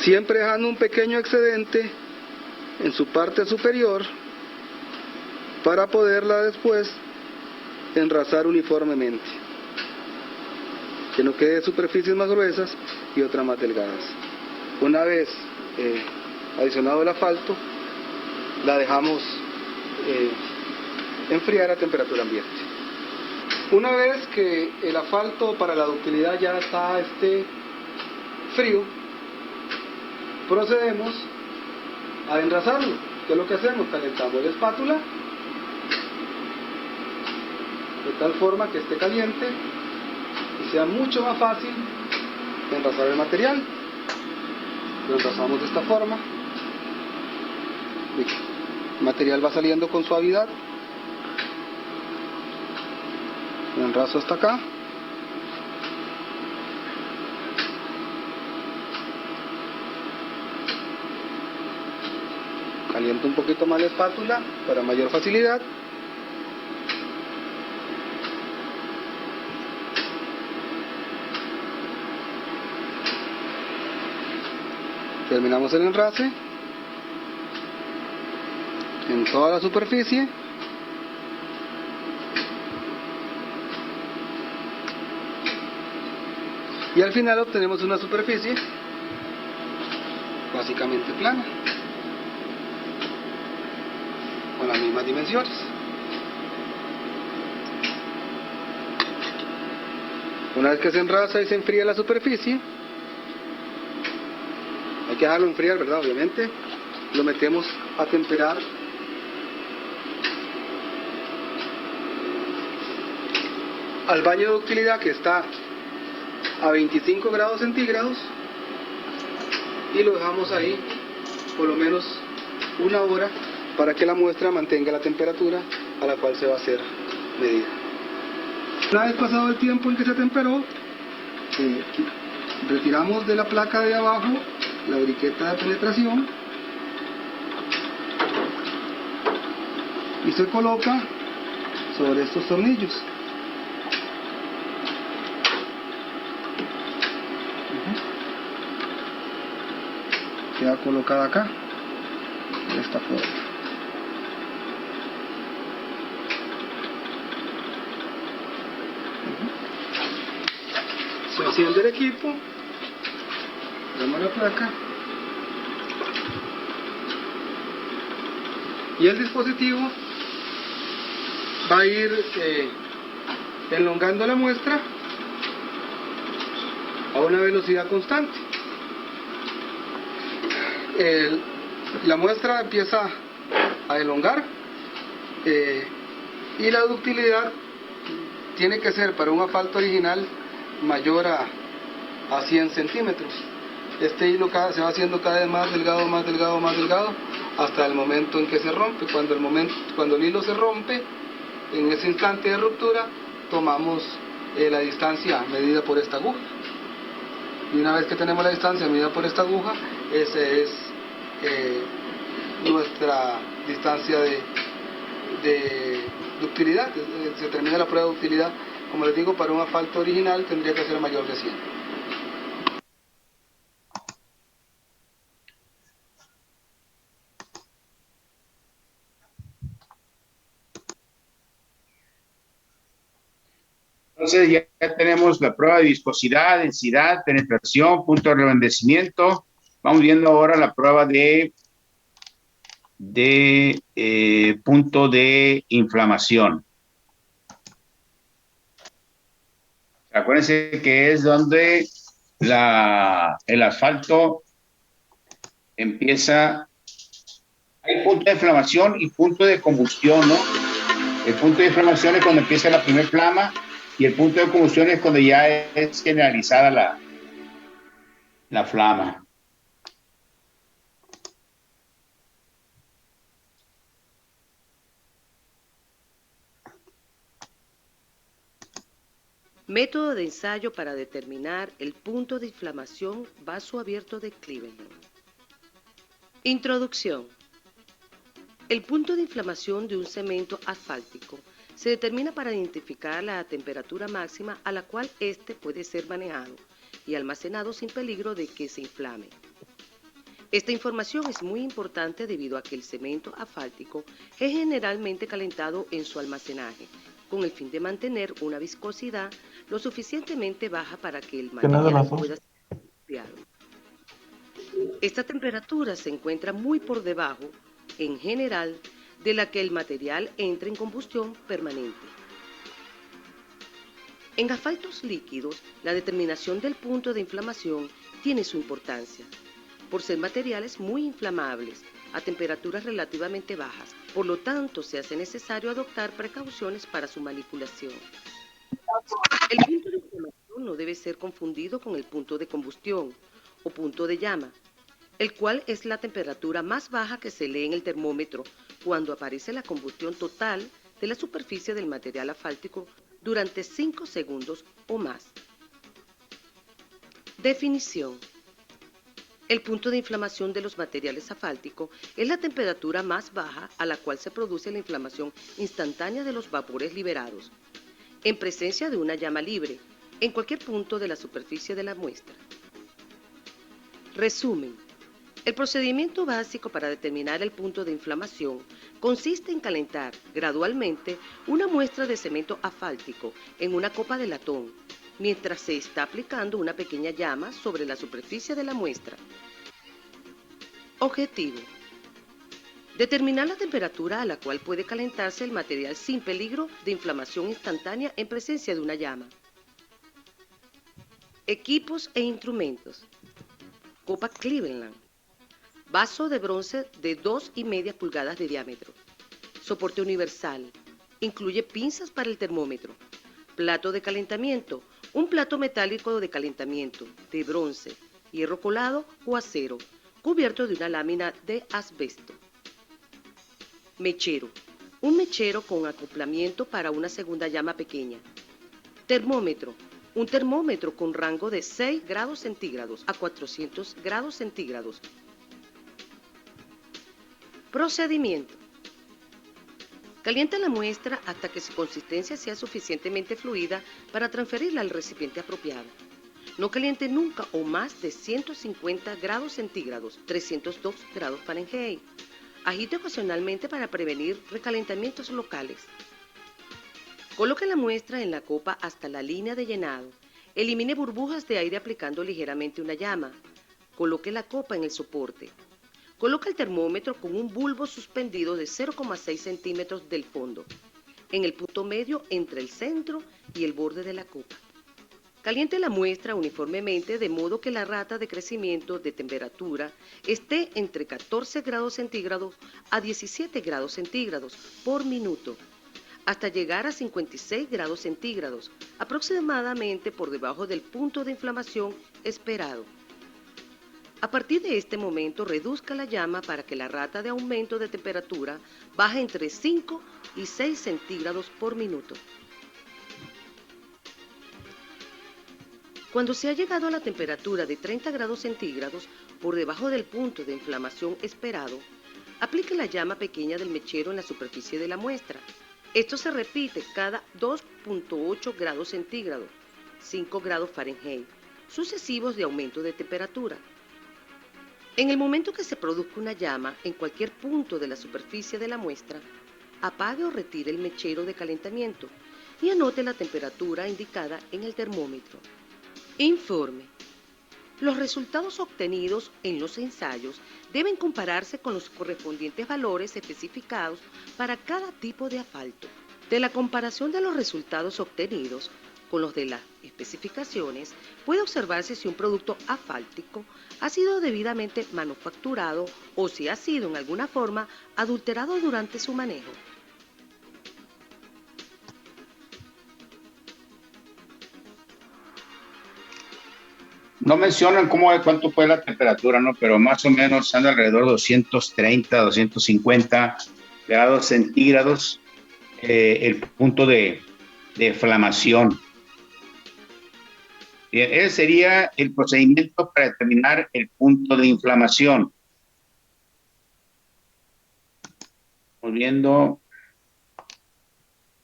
Siempre dejando un pequeño excedente en su parte superior para poderla después enrasar uniformemente, que no quede superficies más gruesas y otras más delgadas. Una vez adicionado el asfalto, la dejamos enfriar a temperatura ambiente. Una vez que el asfalto para la ductilidad ya está frío, procedemos a enrasarlo. ¿Qué es lo que hacemos? Calentamos la espátula de tal forma que esté caliente y sea mucho más fácil enrasar el material. Lo enrasamos de esta forma. El material va saliendo con suavidad. Lo enraso hasta acá. Caliento un poquito más la espátula para mayor facilidad. Terminamos el enrase en toda la superficie. Y al final obtenemos una superficie básicamente plana, con las mismas dimensiones. Una vez que se enrasa y se enfría la superficie, hay que dejarlo enfriar, ¿verdad? Obviamente, lo metemos a temperar al baño de ductilidad, que está a 25 grados centígrados, y lo dejamos ahí por lo menos una hora para que la muestra mantenga la temperatura a la cual se va a hacer medida. Una vez pasado el tiempo en que se temperó, retiramos de la placa de abajo la briqueta de penetración y se coloca sobre estos tornillos. Queda colocada acá de esta forma. Se enciende el equipo, damos la placa y el dispositivo va a ir elongando la muestra a una velocidad constante. La muestra empieza a elongar y la ductilidad tiene que ser para un asfalto original mayor a 100 centímetros. Este hilo se va haciendo cada vez más delgado, más delgado, más delgado, hasta el momento en que se rompe. Cuando el hilo se rompe, en ese instante de ruptura, tomamos la distancia medida por esta aguja. Y una vez que tenemos la distancia medida por esta aguja, esa es nuestra distancia de ductilidad. Se termina la prueba de ductilidad. Como les digo, para un asfalto original tendría que ser mayor de 100. Entonces ya tenemos la prueba de viscosidad, densidad, penetración, punto de reblandecimiento. Vamos viendo ahora la prueba de punto de inflamación. Acuérdense que es donde el asfalto empieza. Hay punto de inflamación y punto de combustión, ¿no? El punto de inflamación es cuando empieza la primera flama y el punto de combustión es cuando ya es generalizada la flama. Método de ensayo para determinar el punto de inflamación vaso abierto de Cleveland. Introducción. El punto de inflamación de un cemento asfáltico se determina para identificar la temperatura máxima a la cual éste puede ser manejado y almacenado sin peligro de que se inflame. Esta información es muy importante debido a que el cemento asfáltico es generalmente calentado en su almacenaje, con el fin de mantener una viscosidad lo suficientemente baja para que el material pueda ser enfriado. Esta temperatura se encuentra muy por debajo, en general, de la que el material entra en combustión permanente. En asfaltos líquidos, la determinación del punto de inflamación tiene su importancia, por ser materiales muy inflamables a temperaturas relativamente bajas. Por lo tanto, se hace necesario adoptar precauciones para su manipulación. El punto de inflamación no debe ser confundido con el punto de combustión o punto de llama, el cual es la temperatura más baja que se lee en el termómetro cuando aparece la combustión total de la superficie del material asfáltico durante 5 segundos o más. Definición. El punto de inflamación de los materiales asfálticos es la temperatura más baja a la cual se produce la inflamación instantánea de los vapores liberados, en presencia de una llama libre, en cualquier punto de la superficie de la muestra. Resumen. El procedimiento básico para determinar el punto de inflamación consiste en calentar gradualmente una muestra de cemento asfáltico en una copa de latón, mientras se está aplicando una pequeña llama sobre la superficie de la muestra. Objetivo. Determinar la temperatura a la cual puede calentarse el material sin peligro de inflamación instantánea en presencia de una llama. Equipos e instrumentos. Copa Cleveland. Vaso de bronce de 2,5 pulgadas de diámetro. Soporte universal. Incluye pinzas para el termómetro. Plato de calentamiento. Un plato metálico de calentamiento, de bronce, hierro colado o acero, cubierto de una lámina de asbesto. Mechero. Un mechero con acoplamiento para una segunda llama pequeña. Termómetro. Un termómetro con rango de 6 grados centígrados a 400 grados centígrados. Procedimiento. Calienta la muestra hasta que su consistencia sea suficientemente fluida para transferirla al recipiente apropiado. No caliente nunca o más de 150 grados centígrados, 302 grados Fahrenheit. Agite ocasionalmente para prevenir recalentamientos locales. Coloque la muestra en la copa hasta la línea de llenado. Elimine burbujas de aire aplicando ligeramente una llama. Coloque la copa en el soporte. Coloca el termómetro con un bulbo suspendido de 0,6 centímetros del fondo, en el punto medio entre el centro y el borde de la copa. Caliente la muestra uniformemente de modo que la rata de crecimiento de temperatura esté entre 14 grados centígrados a 17 grados centígrados por minuto, hasta llegar a 56 grados centígrados, aproximadamente por debajo del punto de inflamación esperado. A partir de este momento, reduzca la llama para que la rata de aumento de temperatura baje entre 5 y 6 centígrados por minuto. Cuando se ha llegado a la temperatura de 30 grados centígrados, por debajo del punto de inflamación esperado, aplique la llama pequeña del mechero en la superficie de la muestra. Esto se repite cada 2,8 grados centígrados, 5 grados Fahrenheit, sucesivos de aumento de temperatura. En el momento que se produzca una llama en cualquier punto de la superficie de la muestra, apague o retire el mechero de calentamiento y anote la temperatura indicada en el termómetro. Informe. Los resultados obtenidos en los ensayos deben compararse con los correspondientes valores especificados para cada tipo de asfalto. De la comparación de los resultados obtenidos con los de las especificaciones, puede observarse si un producto asfáltico ha sido debidamente manufacturado o si ha sido en alguna forma adulterado durante su manejo. No mencionan cuánto fue la temperatura, ¿no? Pero más o menos anda alrededor de 230, 250 grados centígrados el punto de inflamación. Bien, ese sería el procedimiento para determinar el punto de inflamación. Estamos viendo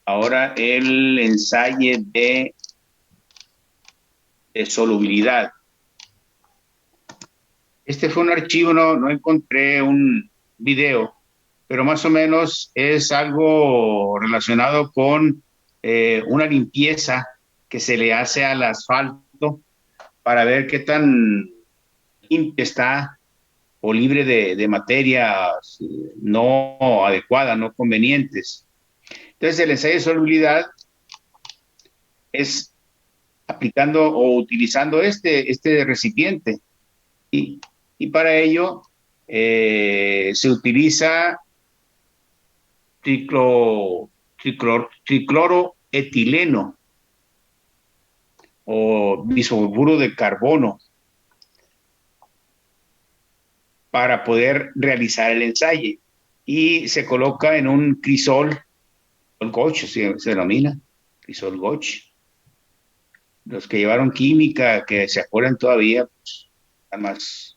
ahora el ensayo de solubilidad. Este fue un archivo, no encontré un video, pero más o menos es algo relacionado con una limpieza que se le hace al asfalto para ver qué tan limpio está o libre de materias no adecuadas, no convenientes. Entonces, el ensayo de solubilidad es aplicando o utilizando este recipiente. Y para ello se utiliza tricloroetileno o bisulfuro de carbono para poder realizar el ensayo. Y se coloca en un crisol, el Gauch se denomina, crisol Gauch. Los que llevaron química, que se acuerdan todavía, pues, nada más.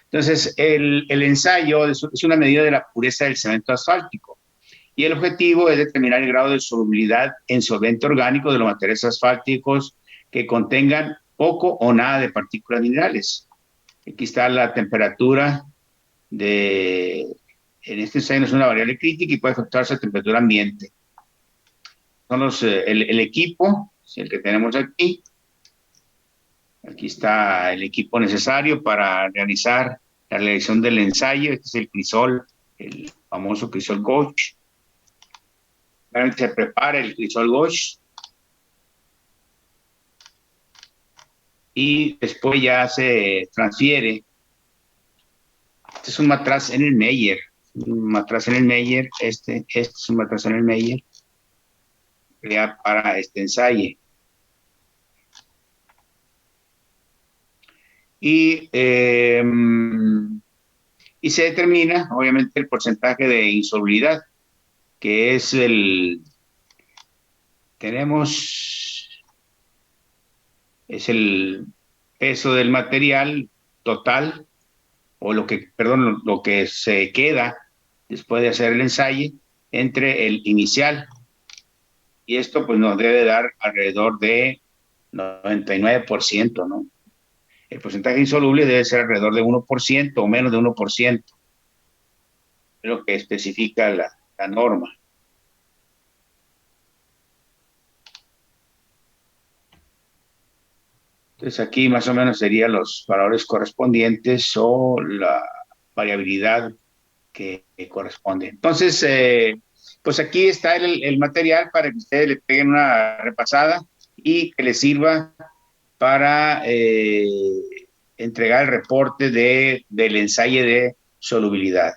Entonces, el ensayo es una medida de la pureza del cemento asfáltico y el objetivo es determinar el grado de solubilidad en solvente orgánico de los materiales asfálticos que contengan poco o nada de partículas minerales. Aquí está la temperatura en este ensayo no es una variable crítica y puede afectarse a temperatura ambiente. Son el equipo, el que tenemos aquí. Aquí está el equipo necesario para realizar la realización del ensayo. Este es el crisol, el famoso crisol Gauch. Realmente se prepara el crisol Gauch y después ya se transfiere. Este es un matraz en el Meyer. Un matraz en el Meyer. Este es un matraz en el Meyer ya para este ensayo. Y se determina, obviamente, el porcentaje de insolubilidad, que es es el peso del material total, o lo que se queda después de hacer el ensayo, entre el inicial. Y esto pues nos debe dar alrededor de 99%, ¿no? El porcentaje insoluble debe ser alrededor de 1% o menos de 1%. Es lo que especifica la norma. Entonces aquí más o menos serían los valores correspondientes o la variabilidad que corresponde. Entonces, pues aquí está el material para que ustedes le peguen una repasada y que les sirva para entregar el reporte del ensayo de solubilidad.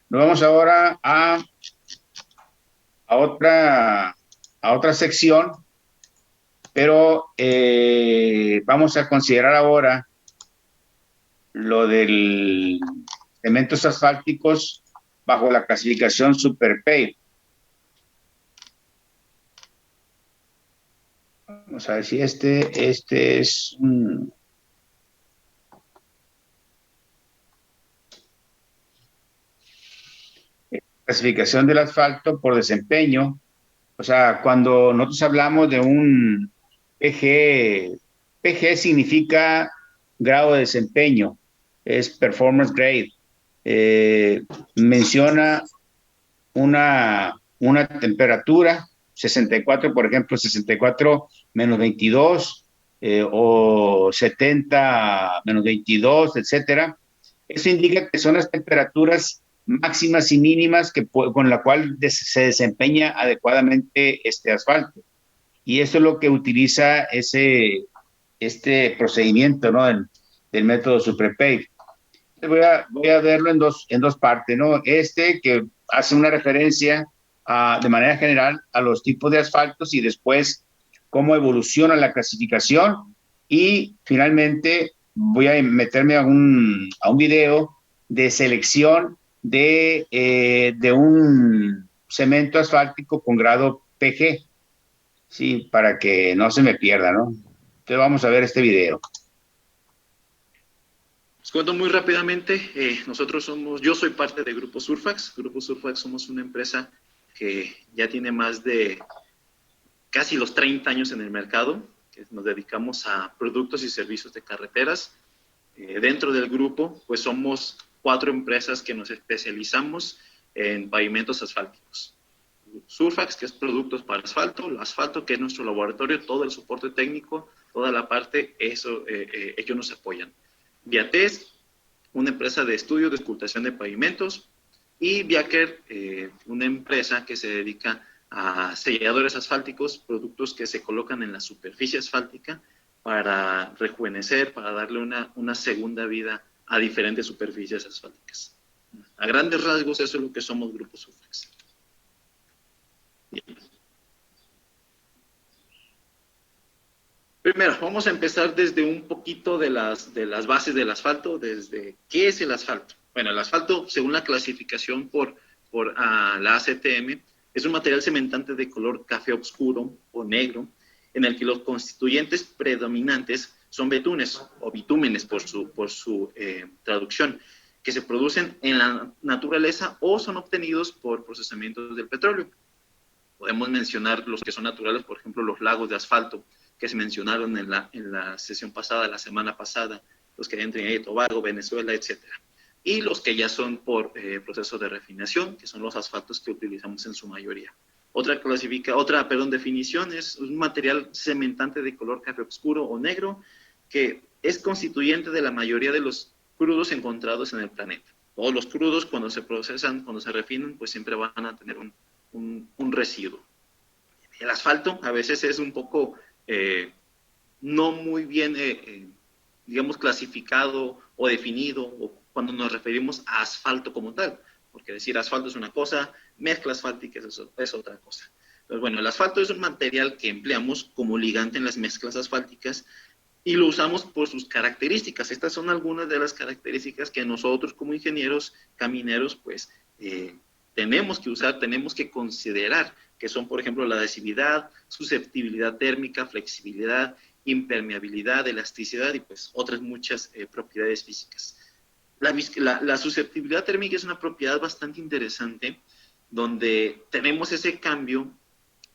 Nos vamos ahora a otra sección, pero vamos a considerar ahora lo del cementos asfálticos bajo la clasificación SuperPave. Vamos a ver si este es clasificación del asfalto por desempeño. O sea, cuando nosotros hablamos de un PG significa grado de desempeño, es performance grade. Menciona una temperatura, 64, por ejemplo, 64 menos 22, o 70 menos 22, etcétera. Eso indica que son las temperaturas máximas y mínimas con la cual se desempeña adecuadamente este asfalto. Y eso es lo que utiliza este procedimiento, ¿no? Del método SuperPave. Voy a verlo en dos partes, ¿no? Que hace una referencia de manera general a los tipos de asfaltos y después cómo evoluciona la clasificación, y finalmente voy a meterme a un video de selección de un cemento asfáltico con grado PG, sí, para que no se me pierda, ¿no? Entonces vamos a ver este video. Les cuento muy rápidamente, yo soy parte de Grupo Surfax. Grupo Surfax somos una empresa que ya tiene más de casi los 30 años en el mercado, que nos dedicamos a productos y servicios de carreteras. Dentro del grupo, pues somos 4 empresas que nos especializamos en pavimentos asfálticos. Surfax, que es productos para asfalto, el asfalto, que es nuestro laboratorio, todo el soporte técnico, toda la parte, eso, ellos nos apoyan. Viates, una empresa de estudio de escultación de pavimentos, y Viaker, una empresa que se dedica a selladores asfálticos, productos que se colocan en la superficie asfáltica para rejuvenecer, para darle una segunda vida a diferentes superficies asfálticas. A grandes rasgos, eso es lo que somos Grupo Surfax. Bien. Primero, vamos a empezar desde un poquito de las bases del asfalto, desde qué es el asfalto. Bueno, el asfalto, según la clasificación por la ACTM, es un material cementante de color café oscuro o negro, en el que los constituyentes predominantes son betunes o bitúmenes por su traducción, que se producen en la naturaleza o son obtenidos por procesamientos del petróleo. Podemos mencionar los que son naturales, por ejemplo, los lagos de asfalto, que se mencionaron en la sesión pasada, la semana pasada, los que hay en Trinidad y Tobago, Venezuela, etcétera. Y los que ya son por proceso de refinación, que son los asfaltos que utilizamos en su mayoría. Otra definición es un material cementante de color café oscuro o negro, que es constituyente de la mayoría de los crudos encontrados en el planeta. Todos los crudos, cuando se procesan, cuando se refinan, pues siempre van a tener un residuo. El asfalto a veces es un poco no muy bien, digamos, clasificado o definido, o cuando nos referimos a asfalto como tal, porque decir asfalto es una cosa, mezcla asfáltica es otra cosa. Pero bueno, el asfalto es un material que empleamos como ligante en las mezclas asfálticas y lo usamos por sus características. Estas son algunas de las características que nosotros como ingenieros camineros pues tenemos que usar, tenemos que considerar, que son por ejemplo la adhesividad, susceptibilidad térmica, flexibilidad, impermeabilidad, elasticidad y pues otras muchas propiedades físicas. La susceptibilidad térmica es una propiedad bastante interesante donde tenemos ese cambio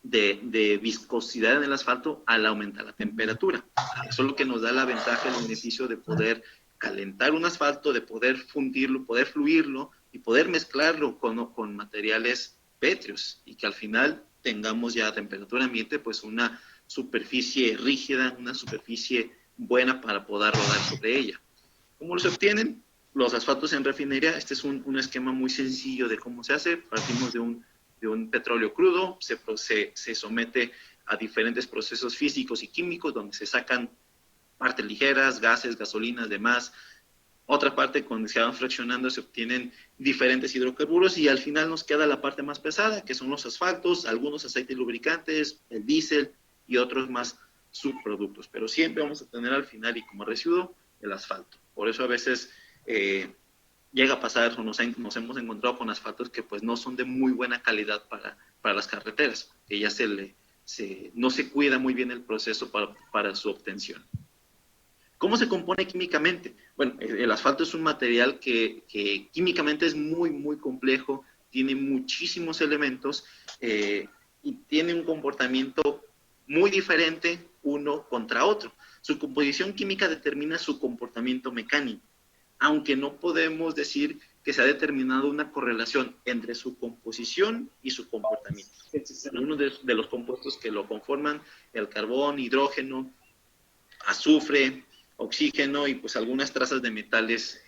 de viscosidad en el asfalto al aumentar la temperatura. Eso es lo que nos da la ventaja, el beneficio de poder calentar un asfalto, de poder fundirlo, poder fluirlo y poder mezclarlo con materiales pétreos y que al final tengamos ya a temperatura ambiente pues una superficie rígida, una superficie buena para poder rodar sobre ella. ¿Cómo se obtienen? Los asfaltos en refinería, este es un esquema muy sencillo de cómo se hace. Partimos de un petróleo crudo, se somete a diferentes procesos físicos y químicos donde se sacan partes ligeras, gases, gasolinas, demás. Otra parte, cuando se van fraccionando, se obtienen diferentes hidrocarburos y al final nos queda la parte más pesada, que son los asfaltos, algunos aceites lubricantes, el diésel y otros más subproductos. Pero siempre vamos a tener al final y como residuo el asfalto. Por eso a veces llega a pasar o nos hemos encontrado con asfaltos que pues no son de muy buena calidad para las carreteras, que ya no se cuida muy bien el proceso para su obtención. ¿Cómo se compone químicamente? Bueno, el asfalto es un material que químicamente es muy, muy complejo, tiene muchísimos elementos y tiene un comportamiento muy diferente uno contra otro. Su composición química determina su comportamiento mecánico, aunque no podemos decir que se ha determinado una correlación entre su composición y su comportamiento. Algunos de los compuestos que lo conforman, el carbón, hidrógeno, azufre, oxígeno y pues algunas trazas de metales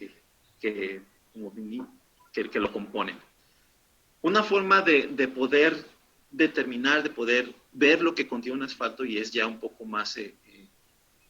que lo componen. Una forma de poder determinar, de poder ver lo que contiene un asfalto y es ya un poco más,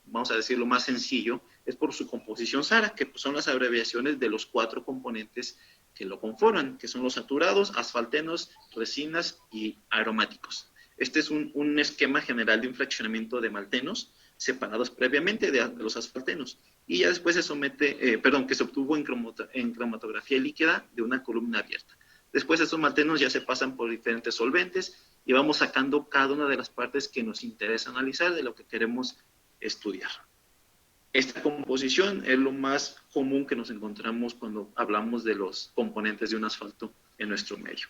vamos a decirlo, más sencillo, es por su composición SARA, que pues son las abreviaciones de los 4 componentes que lo conforman, que son los saturados, asfaltenos, resinas y aromáticos. Este es un esquema general de un fraccionamiento de maltenos separados previamente de los asfaltenos y ya después se somete, que se obtuvo en cromatografía líquida de una columna abierta. Después esos maltenos ya se pasan por diferentes solventes y vamos sacando cada una de las partes que nos interesa analizar de lo que queremos estudiar. Esta composición es lo más común que nos encontramos cuando hablamos de los componentes de un asfalto en nuestro medio.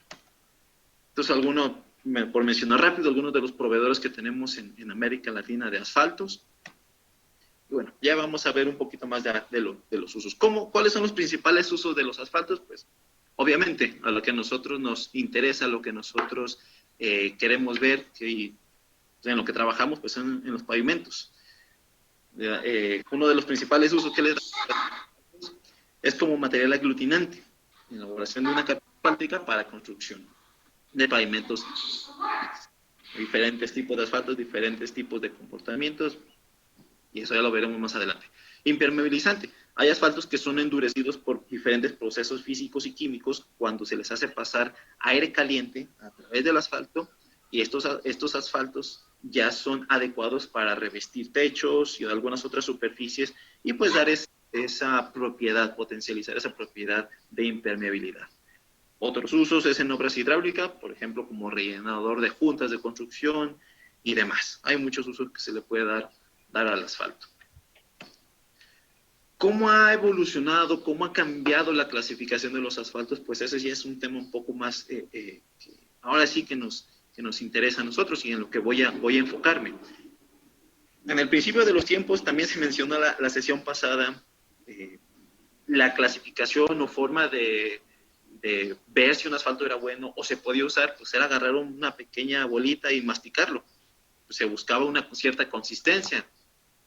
Entonces, ¿alguno por mencionar rápido algunos de los proveedores que tenemos en América Latina de asfaltos. Y bueno, ya vamos a ver un poquito más de los usos. ¿Cuáles son los principales usos de los asfaltos? Pues obviamente a lo que a nosotros nos interesa, lo que nosotros queremos ver, y en lo que trabajamos, pues en los pavimentos. Uno de los principales usos que le damos es como material aglutinante, en la elaboración de una capa asfáltica para construcción de pavimentos, diferentes tipos de asfaltos, diferentes tipos de comportamientos, y eso ya lo veremos más adelante. Impermeabilizante. Hay asfaltos que son endurecidos por diferentes procesos físicos y químicos cuando se les hace pasar aire caliente a través del asfalto, y estos asfaltos ya son adecuados para revestir techos y algunas otras superficies y pues dar esa propiedad, potencializar esa propiedad de impermeabilidad. Otros usos es en obras hidráulicas, por ejemplo, como rellenador de juntas de construcción y demás. Hay muchos usos que se le puede dar al asfalto. ¿Cómo ha evolucionado, cómo ha cambiado la clasificación de los asfaltos? Pues ese ya es un tema un poco más, que ahora sí que nos interesa a nosotros y en lo que voy a enfocarme. En el principio de los tiempos también se mencionó la sesión pasada, la clasificación o forma de ver si un asfalto era bueno o se podía usar, pues era agarrar una pequeña bolita y masticarlo. Pues se buscaba una cierta consistencia.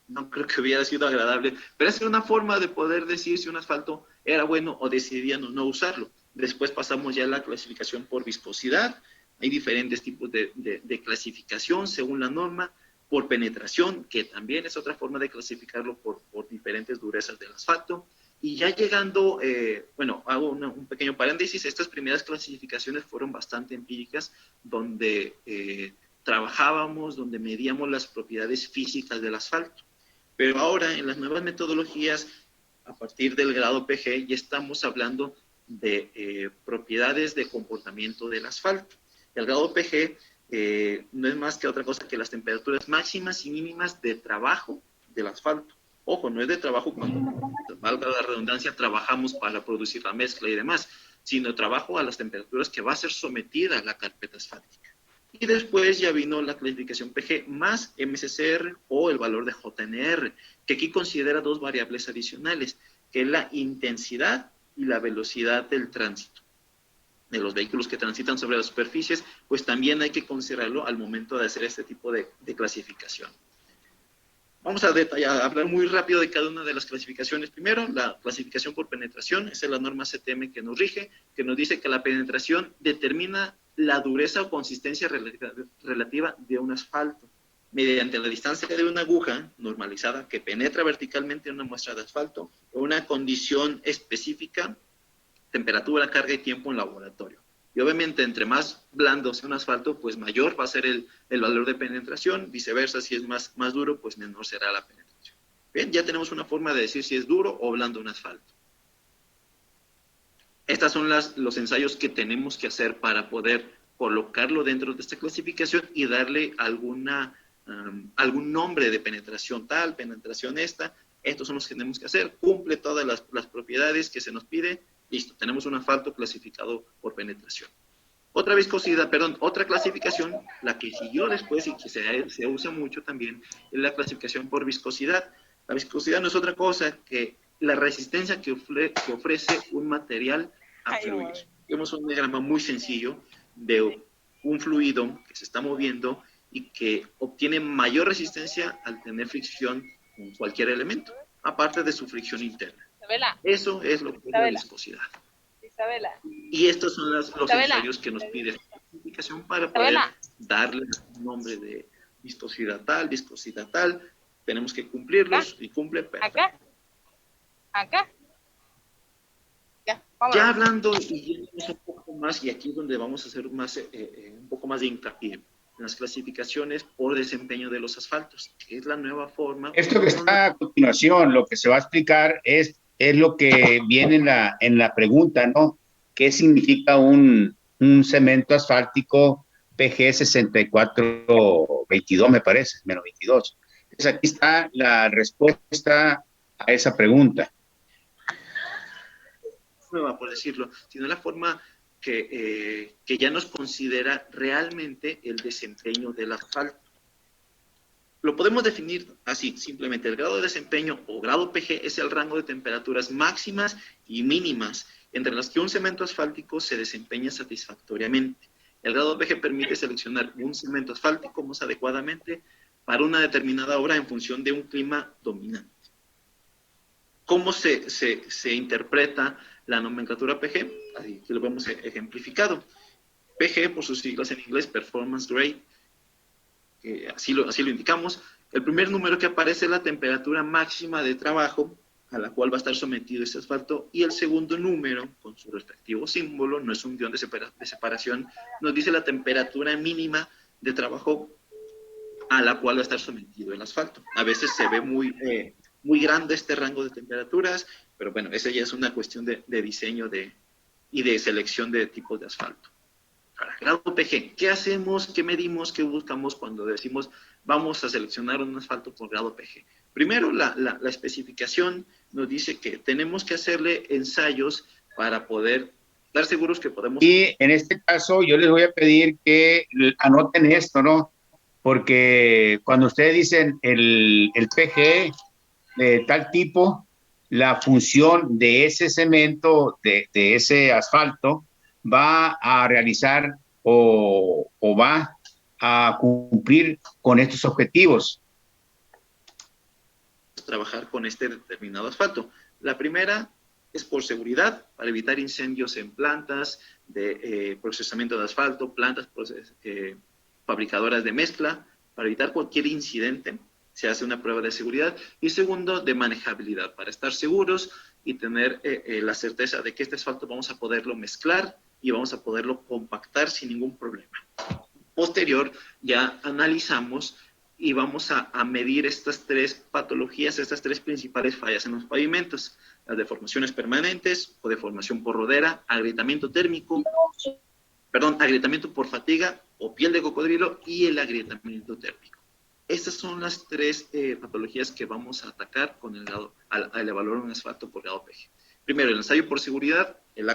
No creo que hubiera sido agradable, pero esa era una forma de poder decir si un asfalto era bueno o decidían o no usarlo. Después pasamos ya a la clasificación por viscosidad. Hay diferentes tipos de clasificación según la norma, por penetración, que también es otra forma de clasificarlo por diferentes durezas del asfalto. Y ya llegando, bueno, hago un pequeño paréntesis, estas primeras clasificaciones fueron bastante empíricas, donde trabajábamos, donde medíamos las propiedades físicas del asfalto. Pero ahora, en las nuevas metodologías, a partir del grado PG, ya estamos hablando de propiedades de comportamiento del asfalto. El grado PG no es más que otra cosa que las temperaturas máximas y mínimas de trabajo del asfalto. Ojo, no es de trabajo cuando, valga la redundancia, trabajamos para producir la mezcla y demás, sino trabajo a las temperaturas que va a ser sometida a la carpeta asfáltica. Y después ya vino la clasificación PG más MSCR o el valor de JNR, que aquí considera dos variables adicionales, que es la intensidad y la velocidad del tránsito de los vehículos que transitan sobre las superficies, pues también hay que considerarlo al momento de hacer este tipo de clasificación. Vamos a hablar muy rápido de cada una de las clasificaciones. Primero, la clasificación por penetración, esa es la norma CTM que nos rige, que nos dice que la penetración determina la dureza o consistencia relativa de un asfalto, mediante la distancia de una aguja normalizada que penetra verticalmente en una muestra de asfalto, o una condición específica, temperatura, carga y tiempo en laboratorio. Y obviamente, entre más blando sea un asfalto, pues mayor va a ser el valor de penetración. Viceversa, si es más duro, pues menor será la penetración. Bien, ya tenemos una forma de decir si es duro o blando un asfalto. Estas son los ensayos que tenemos que hacer para poder colocarlo dentro de esta clasificación y darle algún nombre de penetración tal, penetración esta. Estos son los que tenemos que hacer. Cumple todas las propiedades que se nos pide. Listo, tenemos un asfalto clasificado por penetración. Otra clasificación, la que siguió después y que se usa mucho también, es la clasificación por viscosidad. La viscosidad no es otra cosa que la resistencia que ofrece un material a fluir. Tenemos un diagrama muy sencillo de un fluido que se está moviendo y que obtiene mayor resistencia al tener fricción con cualquier elemento, aparte de su fricción interna. Eso es lo que es la viscosidad. Y estos son los ensayos que nos pide esta clasificación para poder darle un nombre de viscosidad tal. Tenemos que cumplirlos y cumple perfecto. Acá. Ya hablando y yéndonos un poco más, y aquí es donde vamos a hacer un poco más de hincapié en las clasificaciones por desempeño de los asfaltos, que es la nueva forma. Esto que está a continuación, lo que se va a explicar es lo que viene en la pregunta, ¿no? ¿Qué significa un cemento asfáltico PG 6422, me parece, menos 22? Entonces aquí está la respuesta a esa pregunta. Nueva, por decirlo, sino la forma que ya nos considera realmente el desempeño del asfalto. Lo podemos definir así, simplemente el grado de desempeño o grado PG es el rango de temperaturas máximas y mínimas entre las que un cemento asfáltico se desempeña satisfactoriamente. El grado PG permite seleccionar un cemento asfáltico más adecuadamente para una determinada obra en función de un clima dominante. ¿Cómo se interpreta la nomenclatura PG? Aquí lo vemos ejemplificado. PG, por sus siglas en inglés, Performance Grade, así lo indicamos. El primer número que aparece es la temperatura máxima de trabajo a la cual va a estar sometido este asfalto, y el segundo número, con su respectivo símbolo, no es un guión de separación, nos dice la temperatura mínima de trabajo a la cual va a estar sometido el asfalto. A veces se ve muy grande este rango de temperaturas, pero bueno, esa ya es una cuestión de diseño y de selección de tipos de asfalto. Ahora, grado PG, ¿qué hacemos, qué medimos, qué buscamos cuando decimos vamos a seleccionar un asfalto por grado PG? Primero, la especificación nos dice que tenemos que hacerle ensayos para poder estar seguros que podemos... Y en este caso yo les voy a pedir que anoten esto, ¿no? Porque cuando ustedes dicen el PG de tal tipo, la función de ese cemento, de ese asfalto, va a realizar o va a cumplir con estos objetivos. Trabajar con este determinado asfalto. La primera es por seguridad, para evitar incendios en plantas de procesamiento de asfalto, plantas fabricadoras de mezcla, para evitar cualquier incidente, se hace una prueba de seguridad. Y segundo, de manejabilidad, para estar seguros y tener la certeza de que este asfalto vamos a poderlo mezclar y vamos a poderlo compactar sin ningún problema. Posterior, ya analizamos y vamos a medir estas tres patologías, estas tres principales fallas en los pavimentos: las deformaciones permanentes o deformación por rodera, agrietamiento térmico, agrietamiento por fatiga o piel de cocodrilo y el agrietamiento térmico. Estas son las tres patologías que vamos a atacar con al evaluar un asfalto por grado PG. Primero, el ensayo por seguridad, el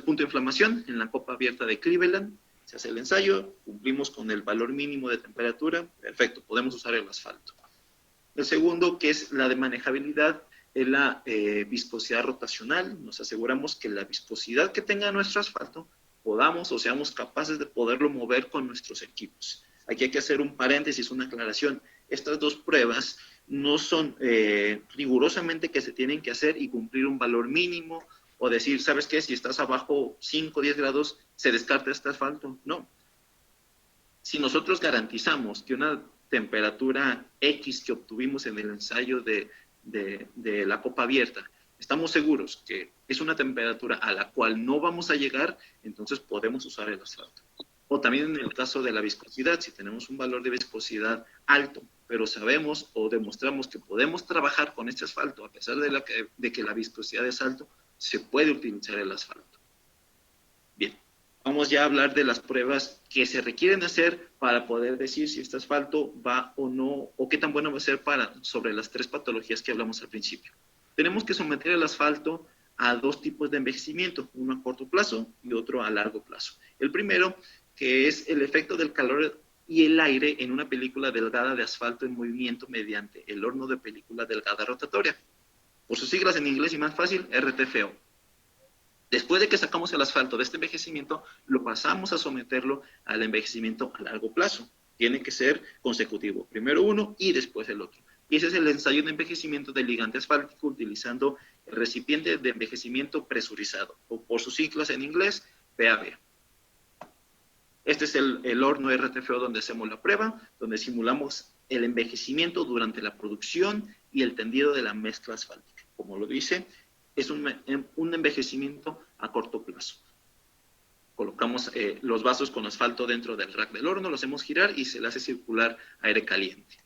punto de inflamación en la copa abierta de Cleveland. Se hace el ensayo, cumplimos con el valor mínimo de temperatura, perfecto, podemos usar el asfalto. El segundo, que es la de manejabilidad, es la viscosidad rotacional. Nos aseguramos que la viscosidad que tenga nuestro asfalto podamos o seamos capaces de poderlo mover con nuestros equipos. Aquí hay que hacer un paréntesis, una aclaración. Estas dos pruebas no son rigurosamente que se tienen que hacer y cumplir un valor mínimo, o decir, ¿sabes qué? Si estás abajo 5 o 10 grados, se descarta este asfalto. No. Si nosotros garantizamos que una temperatura X que obtuvimos en el ensayo de la copa abierta, estamos seguros que es una temperatura a la cual no vamos a llegar, entonces podemos usar el asfalto. O también en el caso de la viscosidad, si tenemos un valor de viscosidad alto, pero sabemos o demostramos que podemos trabajar con este asfalto, a pesar de que la viscosidad es alta, se puede utilizar el asfalto. Bien, vamos ya a hablar de las pruebas que se requieren hacer para poder decir si este asfalto va o no, o qué tan bueno va a ser sobre las tres patologías que hablamos al principio. Tenemos que someter el asfalto a dos tipos de envejecimiento, uno a corto plazo y otro a largo plazo. El primero, que es el efecto del calor y el aire en una película delgada de asfalto en movimiento mediante el horno de película delgada rotatoria. Por sus siglas en inglés y más fácil, RTFO. Después de que sacamos el asfalto de este envejecimiento, lo pasamos a someterlo al envejecimiento a largo plazo. Tiene que ser consecutivo, primero uno y después el otro. Y ese es el ensayo de envejecimiento del ligante asfáltico utilizando el recipiente de envejecimiento presurizado, o por sus siglas en inglés, PAB. Este es el horno RTFO donde hacemos la prueba, donde simulamos el envejecimiento durante la producción y el tendido de la mezcla asfáltica. Como lo dice, es un envejecimiento a corto plazo. Colocamos los vasos con asfalto dentro del rack del horno, lo hacemos girar y se le hace circular aire caliente.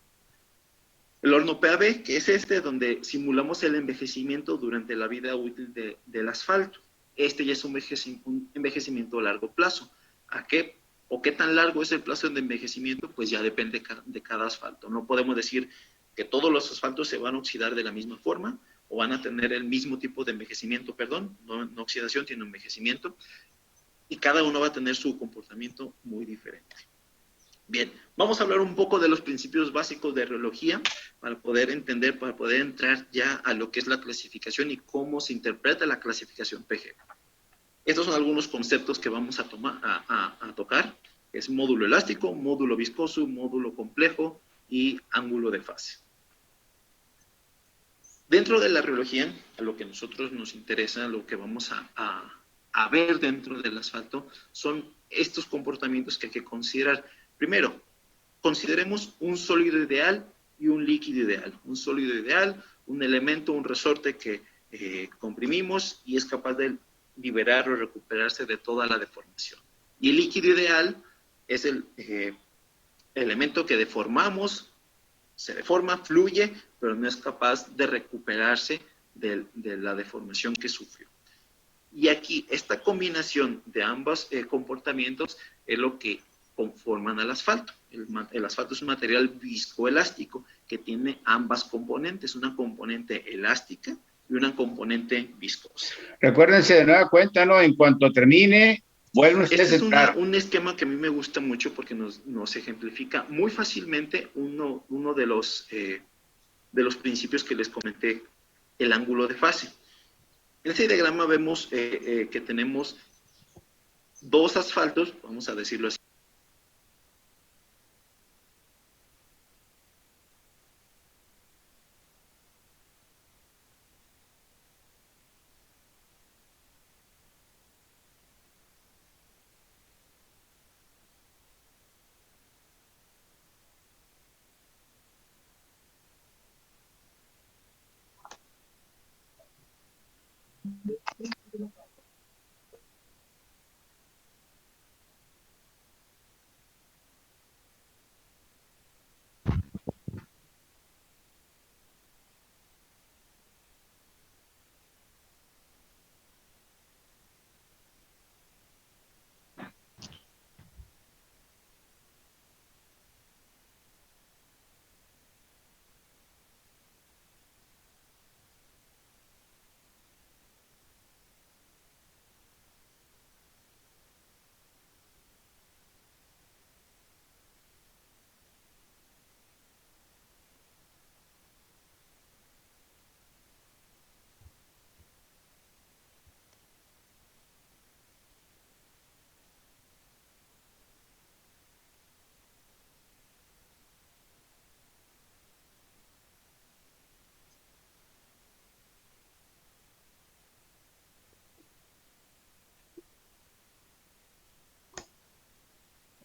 El horno PAB, que es donde simulamos el envejecimiento durante la vida útil del asfalto. Este ya es un envejecimiento a largo plazo. ¿A qué o qué tan largo es el plazo de envejecimiento? Pues ya depende de cada asfalto. No podemos decir que todos los asfaltos se van a oxidar de la misma forma, o van a tener el mismo tipo de envejecimiento, perdón, no oxidación, sino envejecimiento, y cada uno va a tener su comportamiento muy diferente. Bien, vamos a hablar un poco de los principios básicos de reología para poder entender, para poder entrar ya a lo que es la clasificación y cómo se interpreta la clasificación PG. Estos son algunos conceptos que vamos a tocar, que es módulo elástico, módulo viscoso, módulo complejo y ángulo de fase. Dentro de la reología, a lo que a nosotros nos interesa, lo que vamos a ver dentro del asfalto, son estos comportamientos que hay que considerar. Primero, consideremos un sólido ideal y un líquido ideal. Un sólido ideal, un elemento, un resorte que comprimimos y es capaz de liberar o recuperarse de toda la deformación. Y el líquido ideal es el elemento que deformamos, se deforma, fluye, pero no es capaz de recuperarse de la deformación que sufrió. Y aquí, esta combinación de ambos comportamientos es lo que conforman al asfalto. El asfalto es un material viscoelástico que tiene ambas componentes, una componente elástica y una componente viscosa. Recuérdense de nueva cuenta, ¿no? En cuanto termine, vuelven ustedes a entrar. Este es un esquema que a mí me gusta mucho porque nos ejemplifica muy fácilmente uno de los principios que les comenté, el ángulo de fase. En este diagrama vemos que tenemos dos asfaltos, vamos a decirlo así.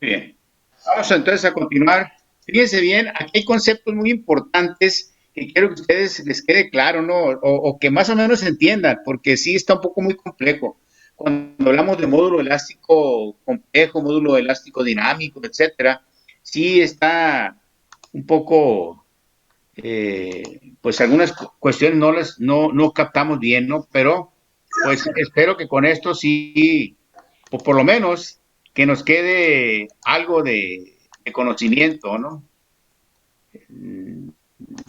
Bien, vamos entonces a continuar. Fíjense bien, aquí hay conceptos muy importantes que quiero que a ustedes les quede claro, ¿no? O que más o menos entiendan, porque sí está un poco muy complejo. Cuando hablamos de módulo elástico complejo, módulo elástico dinámico, etcétera, sí está un poco, pues algunas cuestiones no captamos bien, ¿no? Pero, pues espero que con esto sí, o por lo menos que nos quede algo de conocimiento, ¿no? No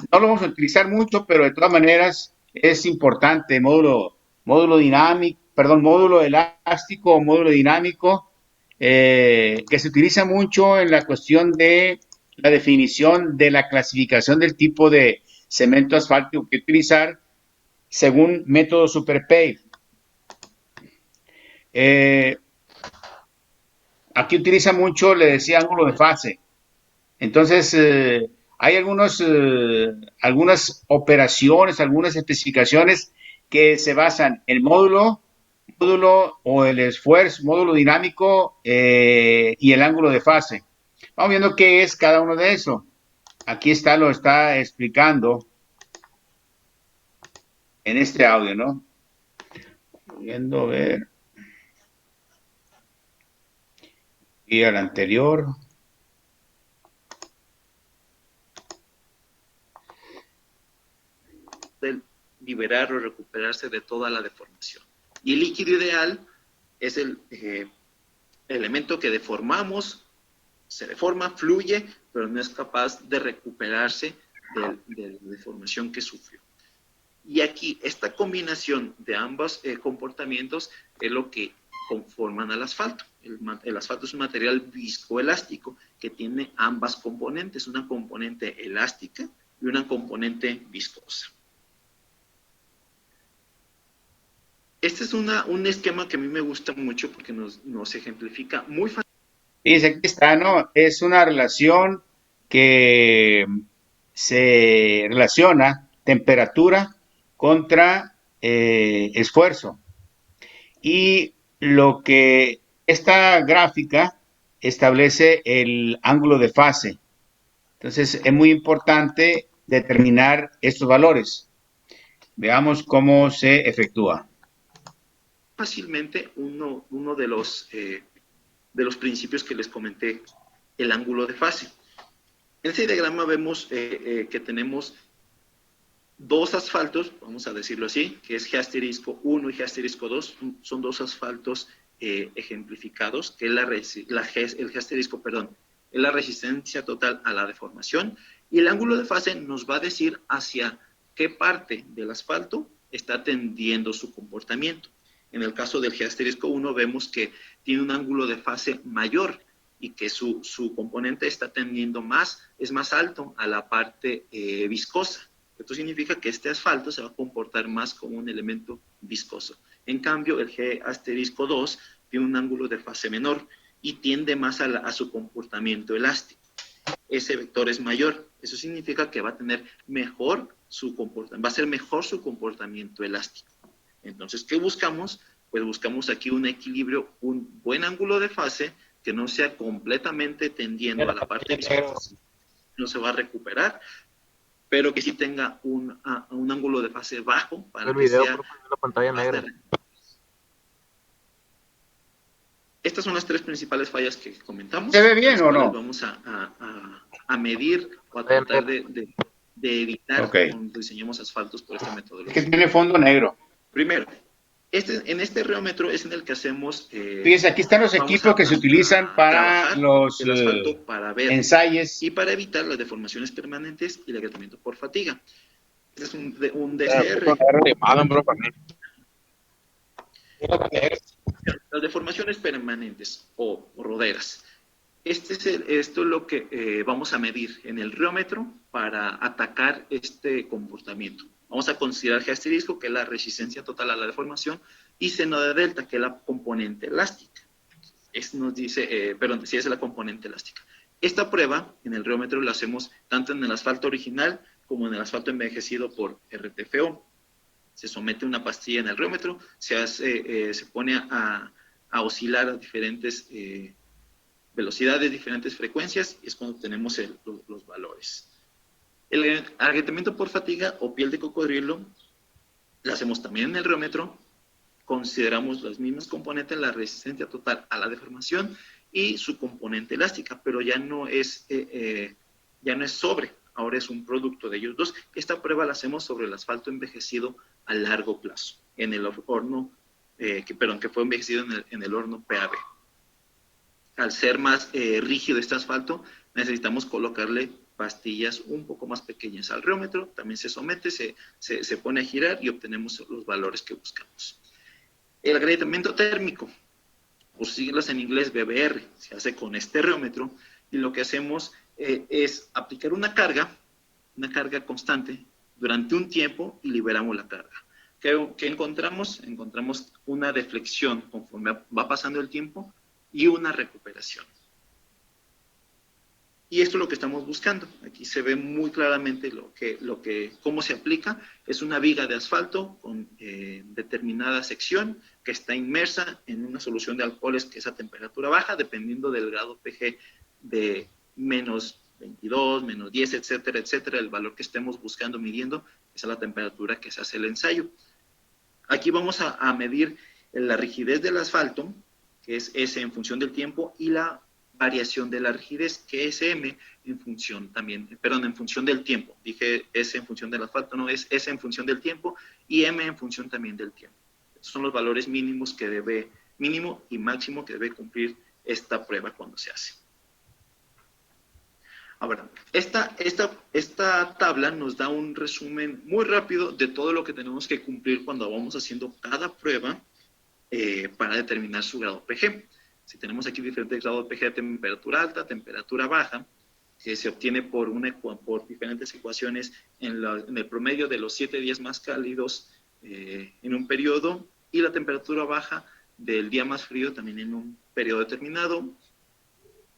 lo vamos a utilizar mucho, pero de todas maneras es importante, módulo dinámico, perdón, módulo elástico o módulo dinámico, que se utiliza mucho en la cuestión de la definición de la clasificación del tipo de cemento asfáltico que utilizar según método Superpave. Aquí utiliza mucho, le decía, ángulo de fase. Entonces, hay algunas operaciones, algunas especificaciones que se basan en módulo o el esfuerzo, módulo dinámico y el ángulo de fase. Vamos viendo qué es cada uno de eso. Aquí lo está explicando en este audio, ¿no? Viendo, a ver. Y al anterior. De liberar o recuperarse de toda la deformación. Y el líquido ideal es el elemento que deformamos, se deforma, fluye, pero no es capaz de recuperarse de la deformación que sufrió. Y aquí, esta combinación de ambos comportamientos es lo que conforman al asfalto. El asfalto es un material viscoelástico que tiene ambas componentes, una componente elástica y una componente viscosa. Este es un esquema que a mí me gusta mucho porque nos ejemplifica muy fácil. Dice, aquí está, ¿no? Es una relación que se relaciona temperatura contra esfuerzo. Y lo que esta gráfica establece el ángulo de fase. Entonces, es muy importante determinar estos valores. Veamos cómo se efectúa. Fácilmente uno de los principios que les comenté, el ángulo de fase. En este diagrama vemos que tenemos dos asfaltos, vamos a decirlo así, que es G *1 y G *2, son dos asfaltos ejemplificados, que es el G es la resistencia total a la deformación, y el ángulo de fase nos va a decir hacia qué parte del asfalto está tendiendo su comportamiento. En el caso del G *1 vemos que tiene un ángulo de fase mayor y que su componente está tendiendo es más alto a la parte viscosa. Esto significa que este asfalto se va a comportar más como un elemento viscoso. En cambio, el G*2 tiene un ángulo de fase menor y tiende más a su comportamiento elástico. Ese vector es mayor. Eso significa que va a tener va a ser mejor su comportamiento elástico. Entonces, ¿qué buscamos? Pues buscamos aquí un equilibrio, un buen ángulo de fase que no sea completamente tendiendo a la parte viscosa, no se va a recuperar, pero que sí tenga un ángulo de fase bajo para El que video, sea la pantalla negra. Estas son las tres principales fallas que comentamos. ¿Se ve bien o no? Vamos a medir o a tratar de evitar cuando diseñemos asfaltos por esta metodología. Es que tiene fondo negro. Primero, en este reómetro es en el que hacemos... Fíjense, aquí están los equipos que se utilizan para los el asfalto para ver ensayos. Y para evitar las deformaciones permanentes y el agrietamiento por fatiga. Este es un DCR. Las deformaciones permanentes o roderas. Esto es lo que vamos a medir en el reómetro para atacar este comportamiento. Vamos a considerar G*, que es la resistencia total a la deformación, y seno de delta, que es la componente elástica. Nos dice, sí es la componente elástica. Esta prueba en el reómetro la hacemos tanto en el asfalto original como en el asfalto envejecido por RTFO. Se somete una pastilla en el reómetro, se pone a oscilar a diferentes velocidades, diferentes frecuencias, y es cuando tenemos los valores. El agrietamiento por fatiga o piel de cocodrilo la hacemos también en el reómetro, consideramos las mismas componentes, la resistencia total a la deformación y su componente elástica, pero ya no es sobre, ahora es un producto de ellos dos. Esta prueba la hacemos sobre el asfalto envejecido a largo plazo, en el horno, que fue envejecido en el horno PAB. Al ser más rígido este asfalto, necesitamos colocarle pastillas un poco más pequeñas al reómetro, también se somete, se pone a girar y obtenemos los valores que buscamos. El agrietamiento térmico, por siglas en inglés BBR, se hace con este reómetro, y lo que hacemos es aplicar una carga constante durante un tiempo y liberamos la carga. ¿Qué encontramos? Encontramos una deflexión conforme va pasando el tiempo y una recuperación. Y esto es lo que estamos buscando. Aquí se ve muy claramente cómo se aplica. Es una viga de asfalto con determinada sección que está inmersa en una solución de alcoholes que es a temperatura baja, dependiendo del grado pH de menos 22, menos 10, etcétera, etcétera. El valor que estemos buscando, midiendo, es a la temperatura que se hace el ensayo. Aquí vamos a medir la rigidez del asfalto, que es S en función del tiempo, y la variación de la rigidez, que es M en función del tiempo. Dije S en función del asfalto, no, es S en función del tiempo y M en función también del tiempo. Estos son los valores mínimo y máximo que debe cumplir esta prueba cuando se hace. Ahora, esta tabla nos da un resumen muy rápido de todo lo que tenemos que cumplir cuando vamos haciendo cada prueba para determinar su grado PG. Si tenemos aquí diferentes grados PG de temperatura alta, temperatura baja, que se obtiene por diferentes ecuaciones en el promedio de los 7 días más cálidos en un periodo, y la temperatura baja del día más frío también en un periodo determinado.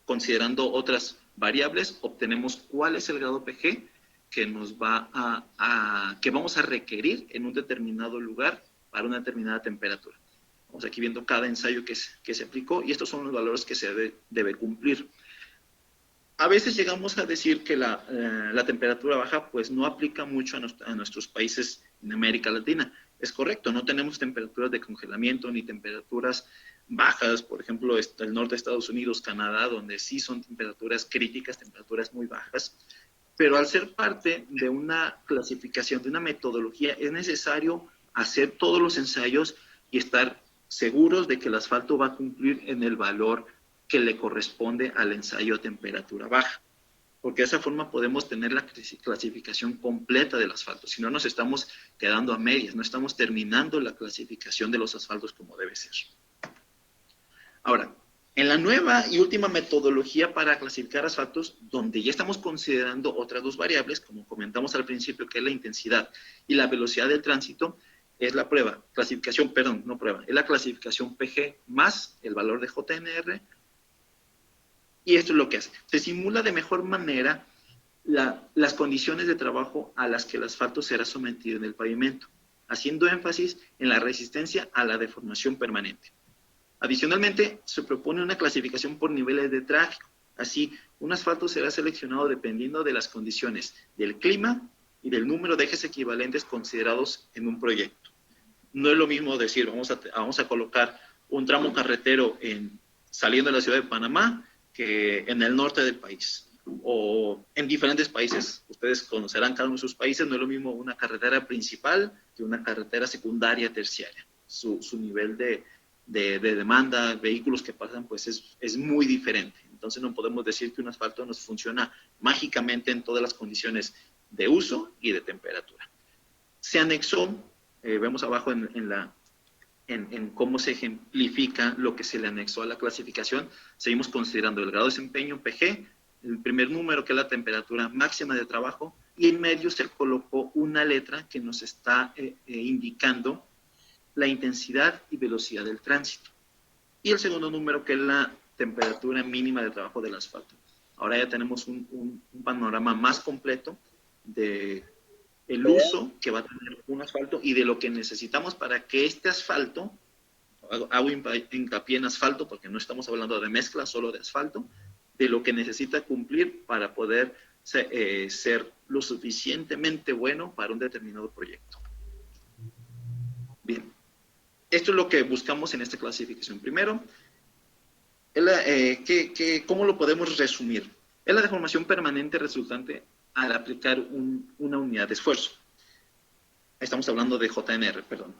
Considerando otras variables, obtenemos cuál es el grado PG que nos que vamos a requerir en un determinado lugar para una determinada temperatura. Vamos aquí viendo cada ensayo que se aplicó, y estos son los valores que se debe cumplir. A veces llegamos a decir que la temperatura baja pues no aplica mucho a nuestros países en América Latina. Es correcto, no tenemos temperaturas de congelamiento ni temperaturas bajas, por ejemplo, el norte de Estados Unidos, Canadá, donde sí son temperaturas críticas, temperaturas muy bajas, pero al ser parte de una clasificación, de una metodología, es necesario hacer todos los ensayos y estar seguros de que el asfalto va a cumplir en el valor que le corresponde al ensayo a temperatura baja, porque de esa forma podemos tener la clasificación completa del asfalto. Si no, nos estamos quedando a medias, no estamos terminando la clasificación de los asfaltos como debe ser. Ahora, en la nueva y última metodología para clasificar asfaltos, donde ya estamos considerando otras dos variables, como comentamos al principio, que es la intensidad y la velocidad del tránsito, es la es la clasificación PG más el valor de JNR. Y esto es lo que hace. Se simula de mejor manera las condiciones de trabajo a las que el asfalto será sometido en el pavimento, haciendo énfasis en la resistencia a la deformación permanente. Adicionalmente, se propone una clasificación por niveles de tráfico. Así, un asfalto será seleccionado dependiendo de las condiciones del clima y del número de ejes equivalentes considerados en un proyecto. No es lo mismo decir, vamos a colocar un tramo carretero saliendo de la ciudad de Panamá que en el norte del país, o en diferentes países. Ustedes conocerán cada uno de sus países. No es lo mismo una carretera principal que una carretera secundaria, terciaria. Su nivel de demanda, vehículos que pasan, pues es muy diferente. Entonces no podemos decir que un asfalto nos funciona mágicamente en todas las condiciones de uso y de temperatura. Se anexó, vemos abajo en cómo se ejemplifica lo que se le anexó a la clasificación. Seguimos considerando el grado de desempeño, PG, el primer número, que es la temperatura máxima de trabajo, y en medio se colocó una letra que nos está indicando la intensidad y velocidad del tránsito. Y el segundo número, que es la temperatura mínima de trabajo del asfalto. Ahora ya tenemos un panorama más completo de el uso que va a tener un asfalto y de lo que necesitamos para que este asfalto, hago hincapié en asfalto porque no estamos hablando de mezcla, solo de asfalto, de lo que necesita cumplir para poder ser lo suficientemente bueno para un determinado proyecto. Bien, esto es lo que buscamos en esta clasificación. Primero, ¿cómo lo podemos resumir? Es la deformación permanente resultante al aplicar una unidad de esfuerzo. Estamos hablando de JNR, perdón.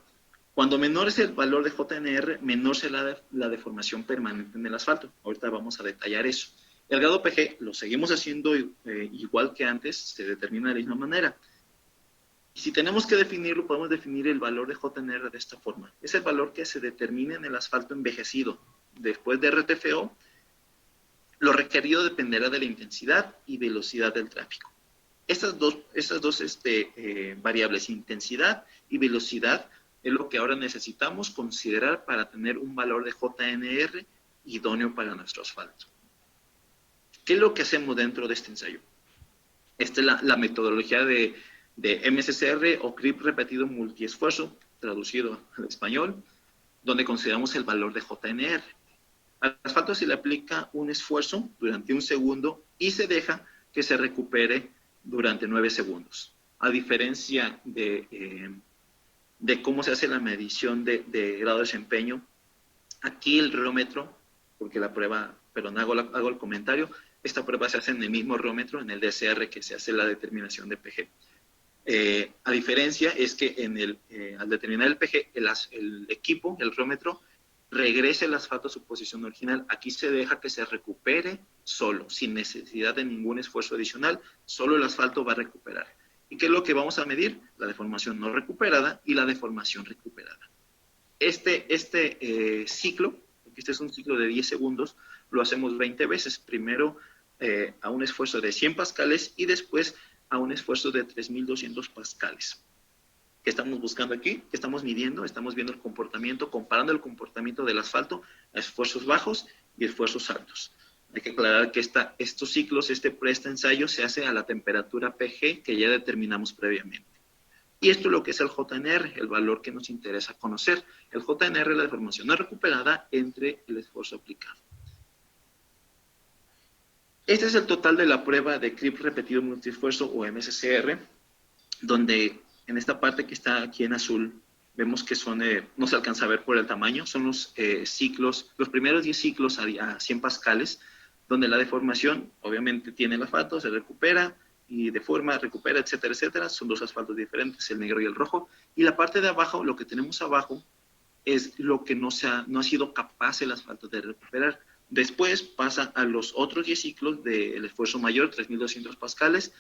Cuando menor es el valor de JNR, menor será la deformación permanente en el asfalto. Ahorita vamos a detallar eso. El grado PG lo seguimos haciendo igual que antes, se determina de la misma manera. Y si tenemos que definirlo, podemos definir el valor de JNR de esta forma. Es el valor que se determina en el asfalto envejecido. Después de RTFO, lo requerido dependerá de la intensidad y velocidad del tráfico. Estas dos variables, intensidad y velocidad, es lo que ahora necesitamos considerar para tener un valor de JNR idóneo para nuestro asfalto. ¿Qué es lo que hacemos dentro de este ensayo? Esta es la metodología de MSCR o CRIP repetido multiesfuerzo, traducido al español, donde consideramos el valor de JNR. Al asfalto se le aplica un esfuerzo durante 1 segundo y se deja que se recupere durante 9 segundos. A diferencia de cómo se hace la medición de grado de desempeño, aquí el reómetro, porque la prueba, perdón, hago el comentario, esta prueba se hace en el mismo reómetro, en el DSR, que se hace la determinación de PG. A diferencia es que al determinar el PG, el equipo, el reómetro, regrese el asfalto a su posición original. Aquí se deja que se recupere solo, sin necesidad de ningún esfuerzo adicional, solo el asfalto va a recuperar. ¿Y qué es lo que vamos a medir? La deformación no recuperada y la deformación recuperada. Este ciclo, porque este es un ciclo de 10 segundos, lo hacemos 20 veces. Primero a un esfuerzo de 100 pascales y después a un esfuerzo de 3.200 pascales. ¿Qué estamos buscando aquí? ¿Qué estamos midiendo? Estamos viendo el comportamiento, comparando el comportamiento del asfalto a esfuerzos bajos y esfuerzos altos. Hay que aclarar que estos ciclos, este ensayo se hace a la temperatura PG que ya determinamos previamente. Y esto es lo que es el JNR, el valor que nos interesa conocer. El JNR es la deformación no recuperada entre el esfuerzo aplicado. Este es el total de la prueba de creep repetido multiesfuerzo o MSCR, donde en esta parte que está aquí en azul, vemos que son, no se alcanza a ver por el tamaño, son los ciclos, los primeros 10 ciclos a 100 pascales, donde la deformación obviamente tiene el asfalto, se recupera y deforma, recupera, etcétera, etcétera. Son dos asfaltos diferentes, el negro y el rojo. Y la parte de abajo, lo que tenemos abajo, es lo que no ha sido capaz el asfalto de recuperar. Después pasa a los otros 10 ciclos del esfuerzo mayor, 3.200 pascales.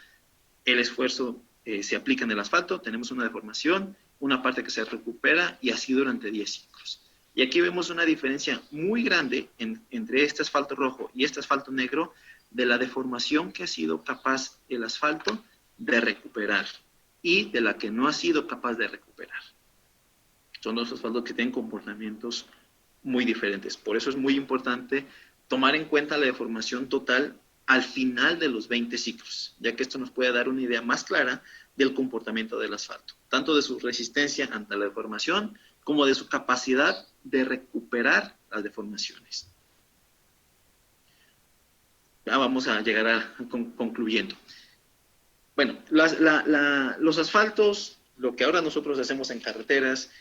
El esfuerzo se aplica en el asfalto, tenemos una deformación, una parte que se recupera y así durante 10 ciclos. Y aquí vemos una diferencia muy grande entre este asfalto rojo y este asfalto negro de la deformación que ha sido capaz el asfalto de recuperar y de la que no ha sido capaz de recuperar. Son dos asfaltos que tienen comportamientos muy diferentes. Por eso es muy importante tomar en cuenta la deformación total al final de los 20 ciclos, ya que esto nos puede dar una idea más clara del comportamiento del asfalto, tanto de su resistencia ante la deformación como de su capacidad de recuperar las deformaciones. Ya vamos a llegar concluyendo. Bueno, los asfaltos, lo que ahora nosotros hacemos en carreteras,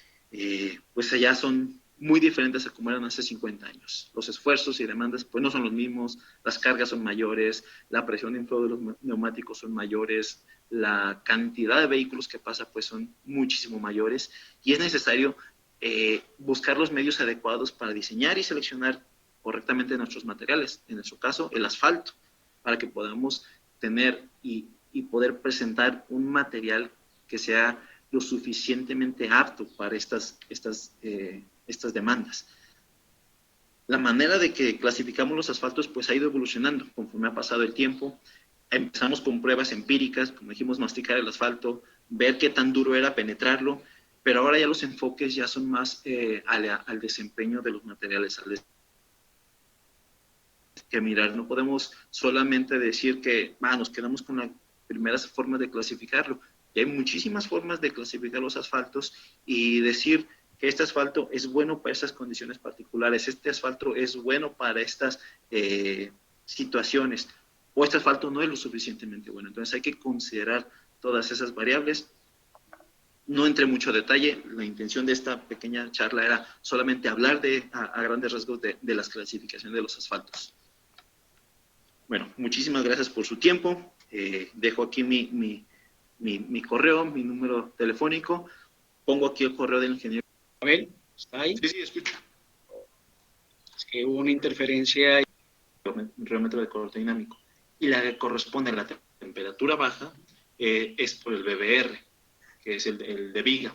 pues allá son muy diferentes a como eran hace 50 años. Los esfuerzos y demandas pues no son los mismos, las cargas son mayores, la presión dentro de los neumáticos son mayores, la cantidad de vehículos que pasa pues son muchísimo mayores y es necesario buscar los medios adecuados para diseñar y seleccionar correctamente nuestros materiales, en nuestro caso el asfalto, para que podamos tener y poder presentar un material que sea lo suficientemente apto para estas demandas. La manera de que clasificamos los asfaltos pues ha ido evolucionando conforme ha pasado el tiempo. Empezamos con pruebas empíricas, como dijimos, masticar el asfalto, ver qué tan duro era penetrarlo, pero ahora ya los enfoques ya son más al desempeño de los materiales, que mirar. No podemos solamente decir que nos quedamos con las primeras formas de clasificarlo. Y hay muchísimas formas de clasificar los asfaltos y decir que este asfalto es bueno para estas condiciones particulares, este asfalto es bueno para estas situaciones, o este asfalto no es lo suficientemente bueno. Entonces hay que considerar todas esas variables. No entré mucho detalle, la intención de esta pequeña charla era solamente hablar a grandes rasgos de las clasificaciones de los asfaltos. Bueno, muchísimas gracias por su tiempo. Dejo aquí mi correo, mi número telefónico. Pongo aquí el correo del ingeniero. Abel, ¿está ahí? Sí, escucho. Es que hubo una interferencia. Un reómetro de corte dinámico. Y la que corresponde a la temperatura baja es por el BBR, que es el de viga.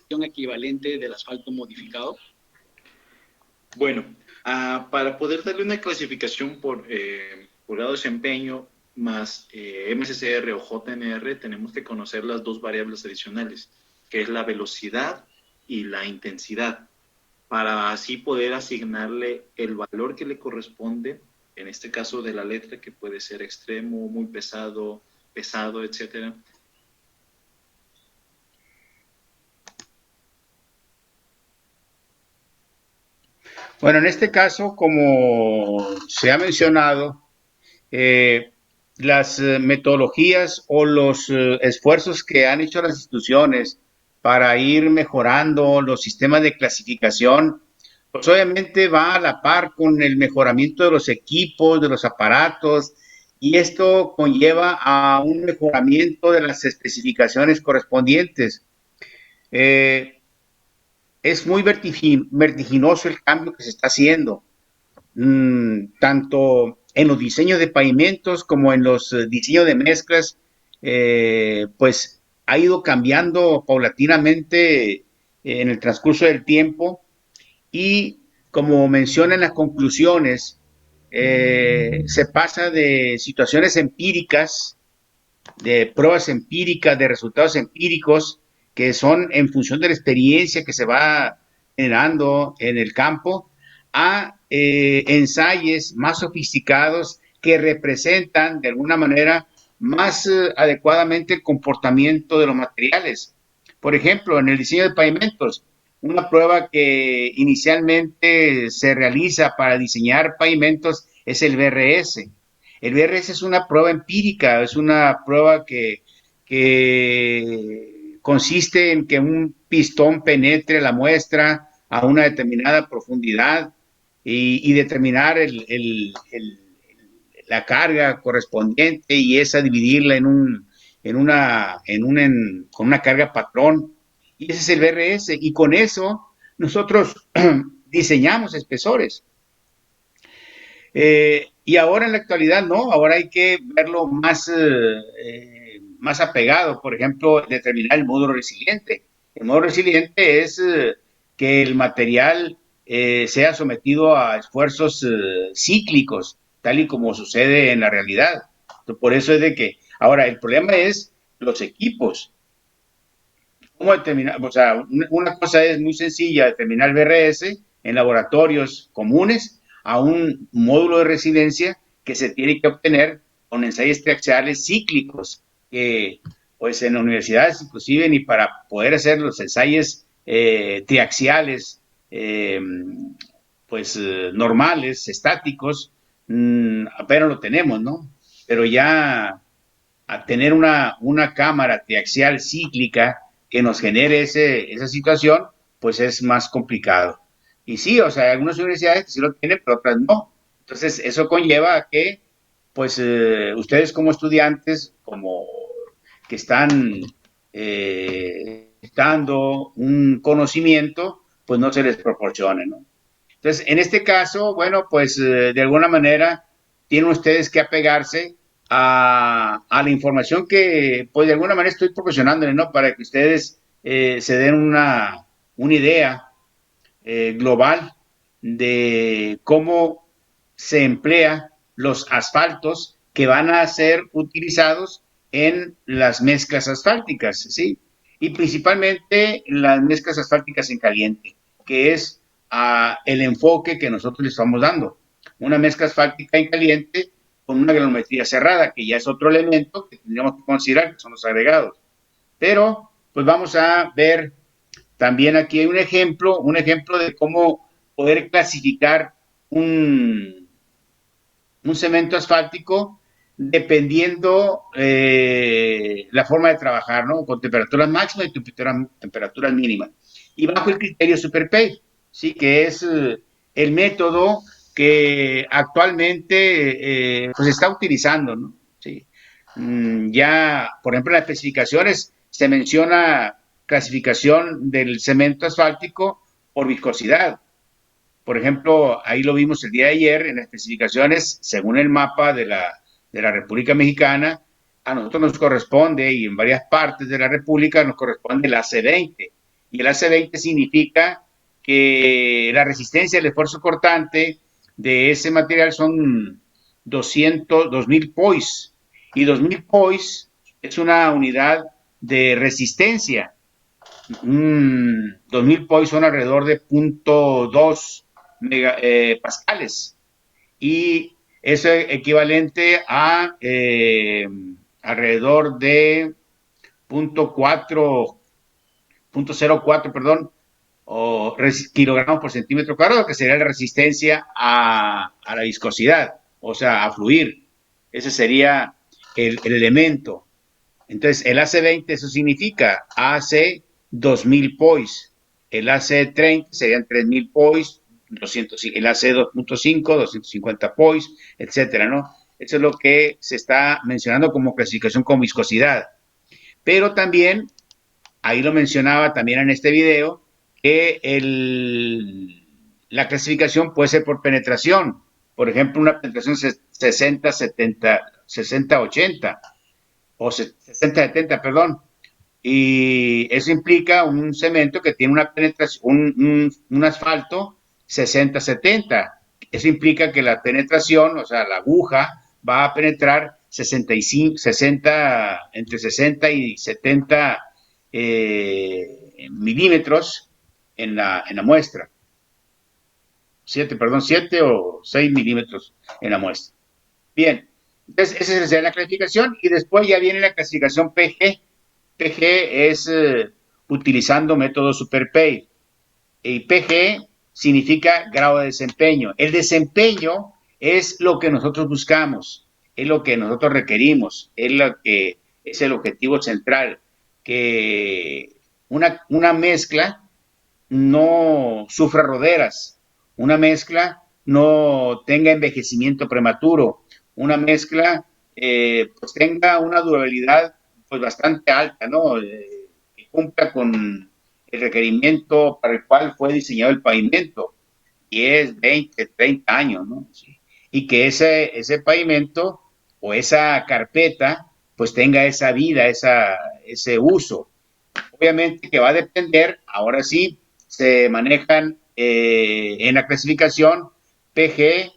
Equivalente del asfalto modificado. Bueno, para poder darle una clasificación por grado de desempeño más MSCR o JNR, tenemos que conocer las dos variables adicionales, que es la velocidad y la intensidad, para así poder asignarle el valor que le corresponde, en este caso de la letra, que puede ser extremo, muy pesado, etcétera. Bueno, en este caso, como se ha mencionado, las metodologías o los esfuerzos que han hecho las instituciones para ir mejorando los sistemas de clasificación, pues obviamente va a la par con el mejoramiento de los equipos, de los aparatos, y esto conlleva a un mejoramiento de las especificaciones correspondientes. es muy vertiginoso el cambio que se está haciendo, tanto en los diseños de pavimentos como en los diseños de mezclas, pues ha ido cambiando paulatinamente en el transcurso del tiempo y como menciona en las conclusiones, se pasa de situaciones empíricas, de pruebas empíricas, de resultados empíricos, que son en función de la experiencia que se va generando en el campo, a ensayos más sofisticados que representan de alguna manera más adecuadamente el comportamiento de los materiales. Por ejemplo, en el diseño de pavimentos, una prueba que inicialmente se realiza para diseñar pavimentos es el BRS. El BRS es una prueba empírica, es una prueba que consiste en que un pistón penetre la muestra a una determinada profundidad y determinar la carga correspondiente y esa dividirla con una carga patrón. Y ese es el BRS. Y con eso nosotros diseñamos espesores. Y ahora en la actualidad no, ahora hay que verlo más apegado, por ejemplo, determinar el módulo resiliente. El módulo resiliente es que el material sea sometido a esfuerzos cíclicos, tal y como sucede en la realidad. Entonces, por eso es de que, ahora, el problema es los equipos. ¿Cómo determinar? O sea, una cosa es muy sencilla, determinar el BRS en laboratorios comunes, a un módulo de residencia que se tiene que obtener con ensayos triaxiales cíclicos, que pues en universidades inclusive ni para poder hacer los ensayos triaxiales normales, estáticos, apenas lo tenemos, ¿no? Pero ya a tener una cámara triaxial cíclica que nos genere esa situación, pues es más complicado. Y sí, o sea, hay algunas universidades que sí lo tienen, pero otras no. Entonces, eso conlleva a que, pues, ustedes como estudiantes, como que están dando un conocimiento, pues no se les proporcione, ¿no? Entonces, en este caso, bueno, pues de alguna manera tienen ustedes que apegarse a la información que, pues de alguna manera estoy proporcionándoles, ¿no? Para que ustedes se den una idea global de cómo se emplea los asfaltos que van a ser utilizados en las mezclas asfálticas, ¿sí? Y principalmente las mezclas asfálticas en caliente, que es el enfoque que nosotros le estamos dando. Una mezcla asfáltica en caliente con una granulometría cerrada, que ya es otro elemento que tendríamos que considerar, que son los agregados. Pero, pues vamos a ver también aquí hay un ejemplo de cómo poder clasificar un cemento asfáltico dependiendo la forma de trabajar, ¿no? Con temperaturas máximas y temperaturas mínimas. Y bajo el criterio SuperPay, ¿sí? Que es el método que actualmente pues se está utilizando, ¿no? ¿Sí? Ya, por ejemplo, en las especificaciones se menciona clasificación del cemento asfáltico por viscosidad. Por ejemplo, ahí lo vimos el día de ayer en las especificaciones, según el mapa de la República Mexicana, a nosotros nos corresponde, y en varias partes de la República nos corresponde el AC20. Y el AC20 significa que la resistencia al esfuerzo cortante de ese material son 2000 pois. Y 2000 pois es una unidad de resistencia. 2000 pois son alrededor de 0.2 pascales. Y eso es equivalente a alrededor de 0.04, perdón, kilogramos por centímetro cuadrado, que sería la resistencia a la viscosidad, o sea, a fluir. Ese sería el elemento. Entonces, el AC20, eso significa AC 2000 pois. El AC30 serían 3000 pois, el AC 2.5, 250 pois, etcétera, ¿no? Eso es lo que se está mencionando como clasificación con viscosidad. Pero también, ahí lo mencionaba también en este video, que la clasificación puede ser por penetración. Por ejemplo, una penetración 60, 70, 60, 80 o 60, 70, perdón. Y eso implica un cemento que tiene una penetración, un asfalto 60, 70. Eso implica que la penetración, o sea, la aguja, va a penetrar 65, 60, entre 60 y 70 milímetros en la muestra. 7 o 6 milímetros en la muestra. Bien, entonces esa sería la clasificación y después ya viene la clasificación PG. PG es utilizando método SuperPay. Y PG significa grado de desempeño. El desempeño es lo que nosotros buscamos, es lo que nosotros requerimos, es lo que es el objetivo central, que una mezcla no sufra roderas, una mezcla no tenga envejecimiento prematuro, una mezcla pues tenga una durabilidad pues bastante alta, ¿no? Que cumpla con el requerimiento para el cual fue diseñado el pavimento, 10, 20, 30 años, ¿no? Sí. Y que ese pavimento o esa carpeta pues tenga esa vida, ese uso. Obviamente que va a depender, ahora sí, se manejan en la clasificación PG,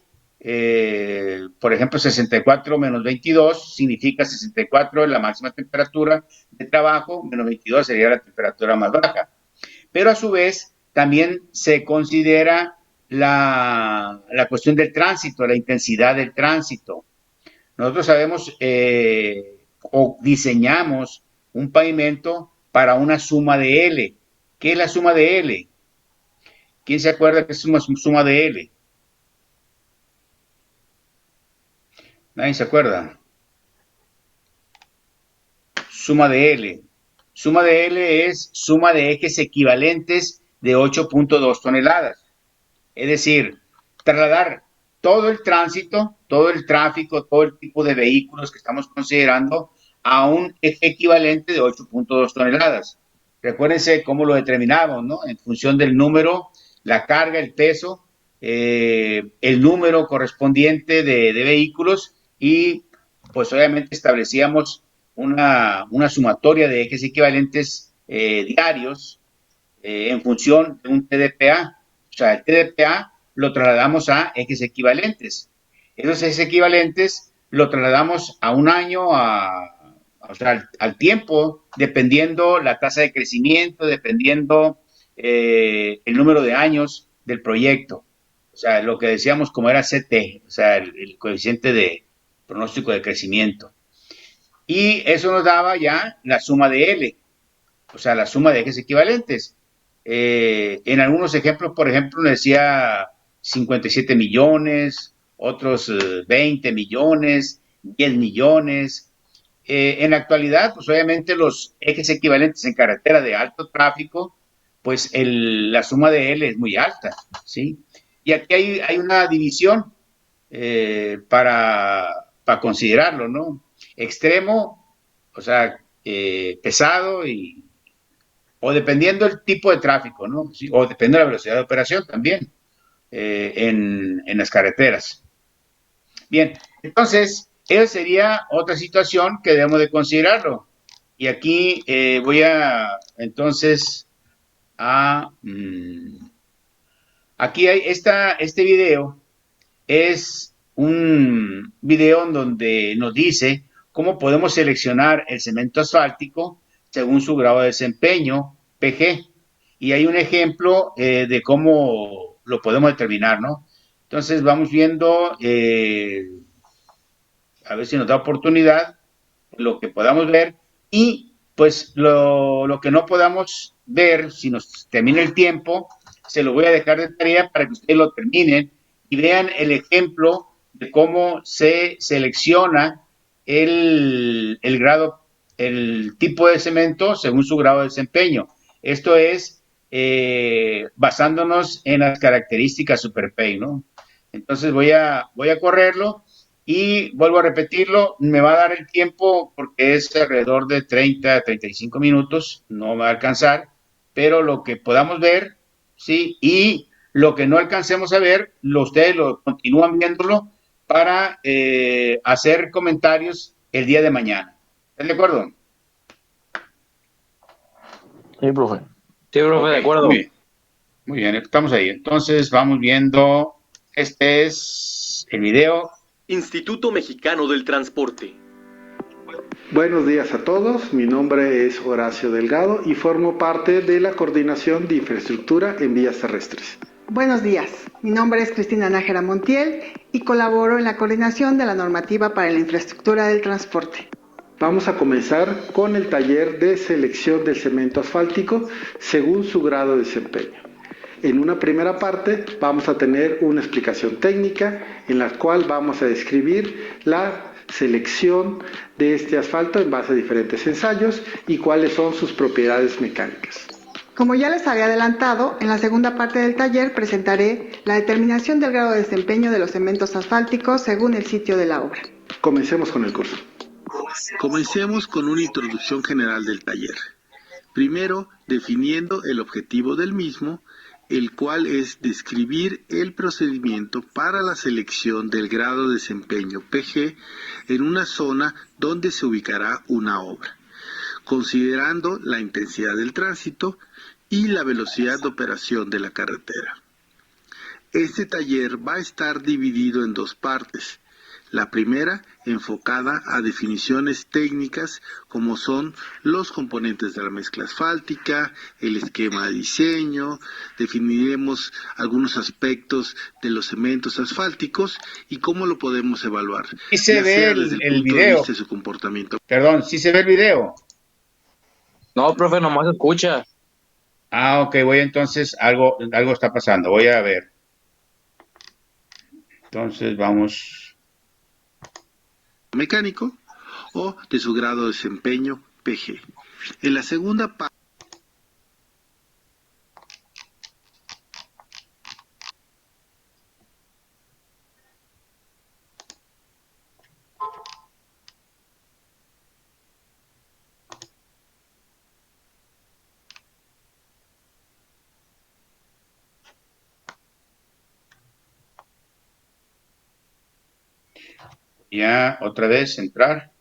por ejemplo, 64 menos 22 significa 64 es la máxima temperatura de trabajo, menos 22 sería la temperatura más baja. Pero a su vez también se considera la cuestión del tránsito, la intensidad del tránsito. Nosotros sabemos o diseñamos un pavimento para una suma de L. ¿Qué es la suma de L? ¿Quién se acuerda que es una suma de L? ¿Nadie se acuerda? Suma de L. Suma de L es suma de ejes equivalentes de 8.2 toneladas. Es decir, trasladar todo el tránsito, todo el tráfico, todo el tipo de vehículos que estamos considerando a un eje equivalente de 8.2 toneladas. Recuérdense cómo lo determinamos, ¿no? En función del número, la carga, el peso, el número correspondiente de vehículos y pues obviamente establecíamos una sumatoria de ejes equivalentes diarios en función de un TDPA. O sea, el TDPA lo trasladamos a ejes equivalentes. Esos ejes equivalentes lo trasladamos a un año, o sea, al tiempo, dependiendo la tasa de crecimiento, dependiendo el número de años del proyecto. O sea, lo que decíamos como era CT, o sea, el coeficiente de pronóstico de crecimiento. Y eso nos daba ya la suma de L, o sea, la suma de ejes equivalentes. En algunos ejemplos, por ejemplo, nos decía 57 millones, otros 20 millones, 10 millones. En la actualidad, pues obviamente los ejes equivalentes en carretera de alto tráfico, pues la suma de L es muy alta, ¿sí? Y aquí hay una división para considerarlo, ¿no? Extremo, o sea, pesado o dependiendo del tipo de tráfico, ¿no? ¿Sí? O dependiendo de la velocidad de operación también en las carreteras. Bien, entonces, esa sería otra situación que debemos de considerarlo. Y aquí voy a, entonces, aquí hay este video, es un video en donde nos dice cómo podemos seleccionar el cemento asfáltico según su grado de desempeño, PG. Y hay un ejemplo de cómo lo podemos determinar, ¿no? Entonces vamos viendo, a ver si nos da oportunidad, lo que podamos ver. Y pues lo que no podamos ver, si nos termina el tiempo, se lo voy a dejar de tarea para que ustedes lo terminen y vean el ejemplo de cómo se selecciona el grado, el tipo de cemento según su grado de desempeño. Esto es basándonos en las características SuperPay, ¿no? Entonces voy a correrlo y vuelvo a repetirlo. Me va a dar el tiempo porque es alrededor de 30 a 35 minutos, no me va a alcanzar, pero lo que podamos ver ¿sí? Y lo que no alcancemos a ver, ustedes lo continúan viéndolo para hacer comentarios el día de mañana. ¿Están de acuerdo? Sí, profe. Sí, profe, Ok, de acuerdo. muy bien, estamos ahí. Entonces vamos viendo, este es el video. Instituto Mexicano del Transporte. Buenos días a todos, mi nombre es Horacio Delgado y formo parte de la Coordinación de Infraestructura en Vías Terrestres. Buenos días, mi nombre es Cristina Nájera Montiel y colaboro en la coordinación de la normativa para la infraestructura del transporte. Vamos a comenzar con el taller de selección del cemento asfáltico según su grado de desempeño. En una primera parte vamos a tener una explicación técnica en la cual vamos a describir la selección de este asfalto en base a diferentes ensayos y cuáles son sus propiedades mecánicas. Como ya les había adelantado, en la segunda parte del taller presentaré la determinación del grado de desempeño de los cementos asfálticos según el sitio de la obra. Comencemos con el curso. Comencemos con una introducción general del taller. Primero, definiendo el objetivo del mismo, el cual es describir el procedimiento para la selección del grado de desempeño PG en una zona donde se ubicará una obra, considerando la intensidad del tránsito y la velocidad de operación de la carretera. Este taller va a estar dividido en dos partes. La primera, enfocada a definiciones técnicas como son los componentes de la mezcla asfáltica, el esquema de diseño, definiremos algunos aspectos de los cementos asfálticos y cómo lo podemos evaluar. Sí se ve el video. De su comportamiento. Perdón, ¿sí se ve el video? No, profe, nomás escucha. Ah, ok, voy entonces, algo está pasando, voy a ver. Entonces vamos... mecánico o de su grado de desempeño PG. En la segunda parte ya otra vez entrar.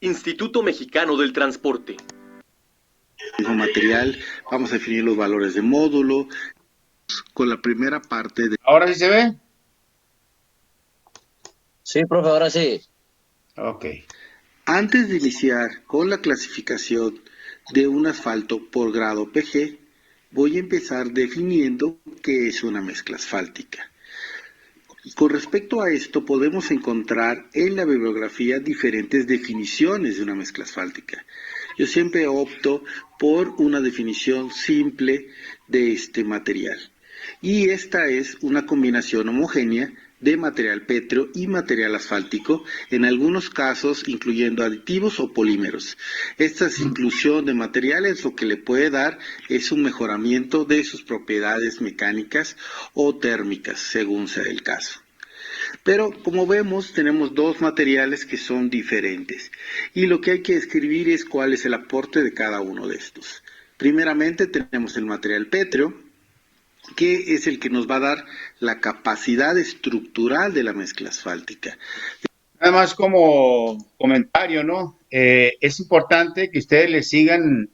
Instituto Mexicano del Transporte. mismo material, vamos a definir los valores de módulo con la primera parte de... ¿Ahora sí se ve? Sí, profe, ahora sí. Ok. Antes de iniciar con la clasificación de un asfalto por grado PG, voy a empezar definiendo qué es una mezcla asfáltica. Con respecto a esto, podemos encontrar en la bibliografía diferentes definiciones de una mezcla asfáltica. Yo siempre opto por una definición simple de este material. Y esta es una combinación homogénea de material pétreo y material asfáltico, en algunos casos incluyendo aditivos o polímeros. Esta inclusión de materiales lo que le puede dar es un mejoramiento de sus propiedades mecánicas o térmicas, según sea el caso. Pero como vemos, tenemos dos materiales que son diferentes y lo que hay que describir es cuál es el aporte de cada uno de estos. Primeramente tenemos el material pétreo, que es el que nos va a dar la capacidad estructural de la mezcla asfáltica. Nada más como comentario, ¿no? Es importante que ustedes le sigan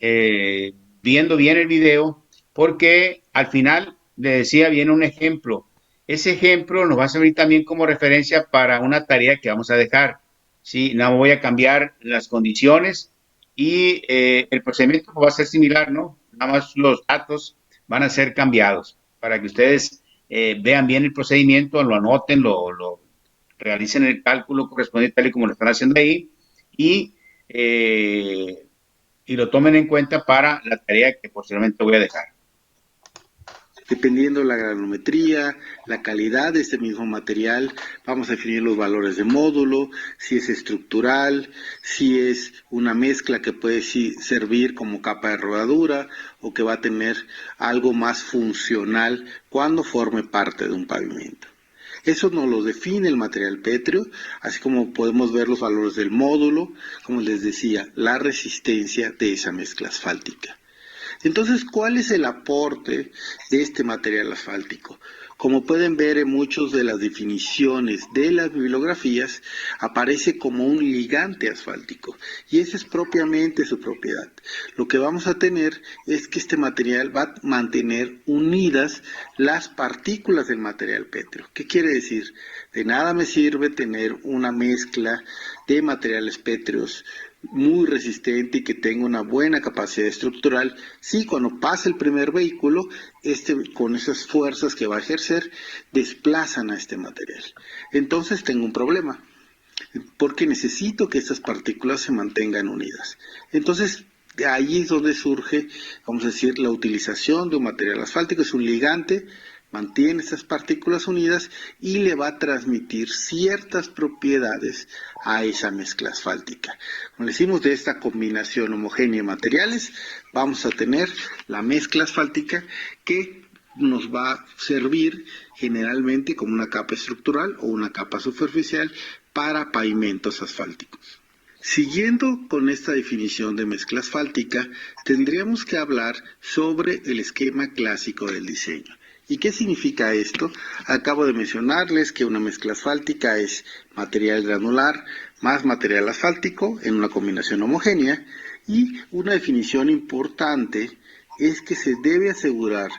viendo bien el video porque al final le decía bien un ejemplo. Ese ejemplo nos va a servir también como referencia para una tarea que vamos a dejar. ¿Sí? No voy a cambiar las condiciones y el procedimiento va a ser similar, ¿no? Nada más los datos van a ser cambiados para que ustedes vean bien el procedimiento, lo anoten, lo realicen el cálculo correspondiente tal y como lo están haciendo ahí y lo tomen en cuenta para la tarea que posteriormente voy a dejar. Dependiendo de la granometría, la calidad de este mismo material, vamos a definir los valores de módulo, si es estructural, si es una mezcla que puede servir como capa de rodadura o que va a tener algo más funcional cuando forme parte de un pavimento. Eso nos lo define el material pétreo, así como podemos ver los valores del módulo, como les decía, la resistencia de esa mezcla asfáltica. Entonces, ¿cuál es el aporte de este material asfáltico? Como pueden ver en muchas de las definiciones de las bibliografías, aparece como un ligante asfáltico, y esa es propiamente su propiedad. Lo que vamos a tener es que este material va a mantener unidas las partículas del material pétreo. ¿Qué quiere decir? De nada me sirve tener una mezcla de materiales pétreos muy resistente y que tenga una buena capacidad estructural, si cuando pasa el primer vehículo, con esas fuerzas que va a ejercer, desplazan a este material. Entonces tengo un problema, porque necesito que estas partículas se mantengan unidas. Entonces, de ahí es donde surge, vamos a decir, la utilización de un material asfáltico. Es un ligante, mantiene esas partículas unidas y le va a transmitir ciertas propiedades a esa mezcla asfáltica. Como decimos, de esta combinación homogénea de materiales, vamos a tener la mezcla asfáltica que nos va a servir generalmente como una capa estructural o una capa superficial para pavimentos asfálticos. Siguiendo con esta definición de mezcla asfáltica, tendríamos que hablar sobre el esquema clásico del diseño. ¿Y qué significa esto? Acabo de mencionarles que una mezcla asfáltica es material granular más material asfáltico en una combinación homogénea, y una definición importante es que se debe asegurar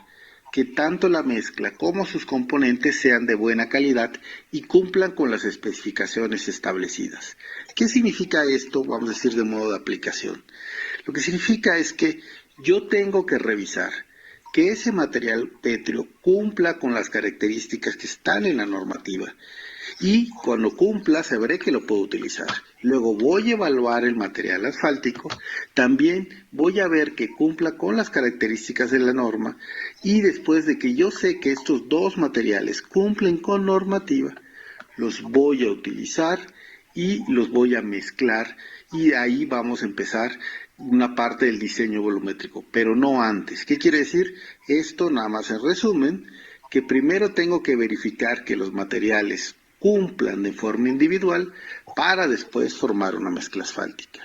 que tanto la mezcla como sus componentes sean de buena calidad y cumplan con las especificaciones establecidas. ¿Qué significa esto? Vamos a decir de modo de aplicación. Lo que significa es que yo tengo que revisar que ese material pétreo cumpla con las características que están en la normativa, y cuando cumpla sabré que lo puedo utilizar. Luego voy a evaluar el material asfáltico, también voy a ver que cumpla con las características de la norma, y después de que yo sé que estos dos materiales cumplen con normativa, los voy a utilizar y los voy a mezclar, y ahí vamos a empezar una parte del diseño volumétrico, pero no antes. ¿Qué quiere decir? Esto nada más en resumen, que primero tengo que verificar que los materiales cumplan de forma individual para después formar una mezcla asfáltica.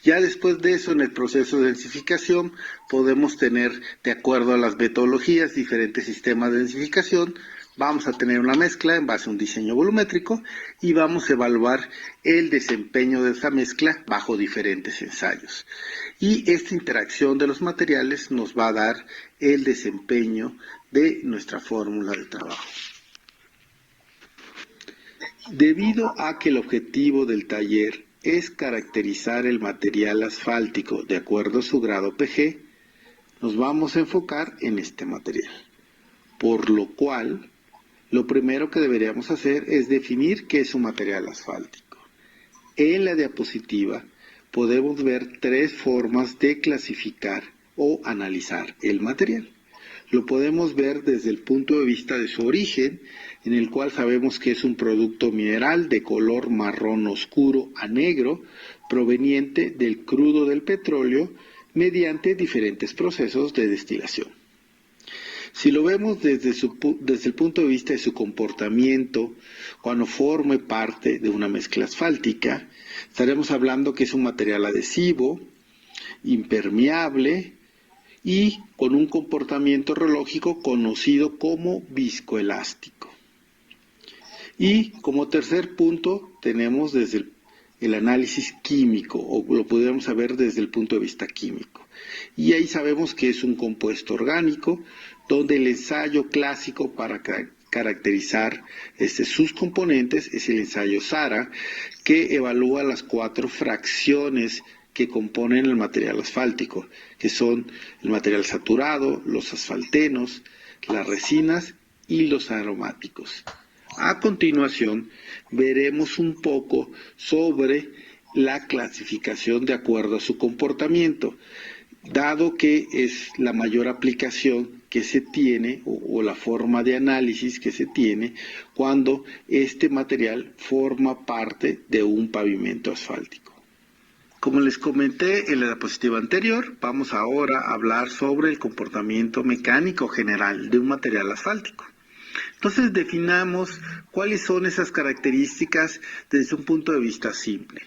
Ya después de eso, en el proceso de densificación, podemos tener, de acuerdo a las metodologías, diferentes sistemas de densificación. Vamos a tener una mezcla en base a un diseño volumétrico y vamos a evaluar el desempeño de esa mezcla bajo diferentes ensayos. Y esta interacción de los materiales nos va a dar el desempeño de nuestra fórmula de trabajo. Debido a que el objetivo del taller es caracterizar el material asfáltico de acuerdo a su grado PG, nos vamos a enfocar en este material. Por lo cual, lo primero que deberíamos hacer es definir qué es un material asfáltico. En la diapositiva podemos ver tres formas de clasificar o analizar el material. Lo podemos ver desde el punto de vista de su origen, en el cual sabemos que es un producto mineral de color marrón oscuro a negro, proveniente del crudo del petróleo, mediante diferentes procesos de destilación. Si lo vemos desde el punto de vista de su comportamiento, cuando forme parte de una mezcla asfáltica, estaremos hablando que es un material adhesivo, impermeable y con un comportamiento rheológico conocido como viscoelástico. Y como tercer punto tenemos desde el análisis químico, o lo podríamos saber desde el punto de vista químico. Y ahí sabemos que es un compuesto orgánico, donde el ensayo clásico para caracterizar sus componentes es el ensayo SARA, que evalúa las 4 fracciones que componen el material asfáltico, que son el material saturado, los asfaltenos, las resinas y los aromáticos. A continuación, veremos un poco sobre la clasificación de acuerdo a su comportamiento, dado que es la mayor aplicación que se tiene o la forma de análisis que se tiene cuando este material forma parte de un pavimento asfáltico. Como les comenté en la diapositiva anterior, vamos ahora a hablar sobre el comportamiento mecánico general de un material asfáltico. Entonces definamos cuáles son esas características desde un punto de vista simple.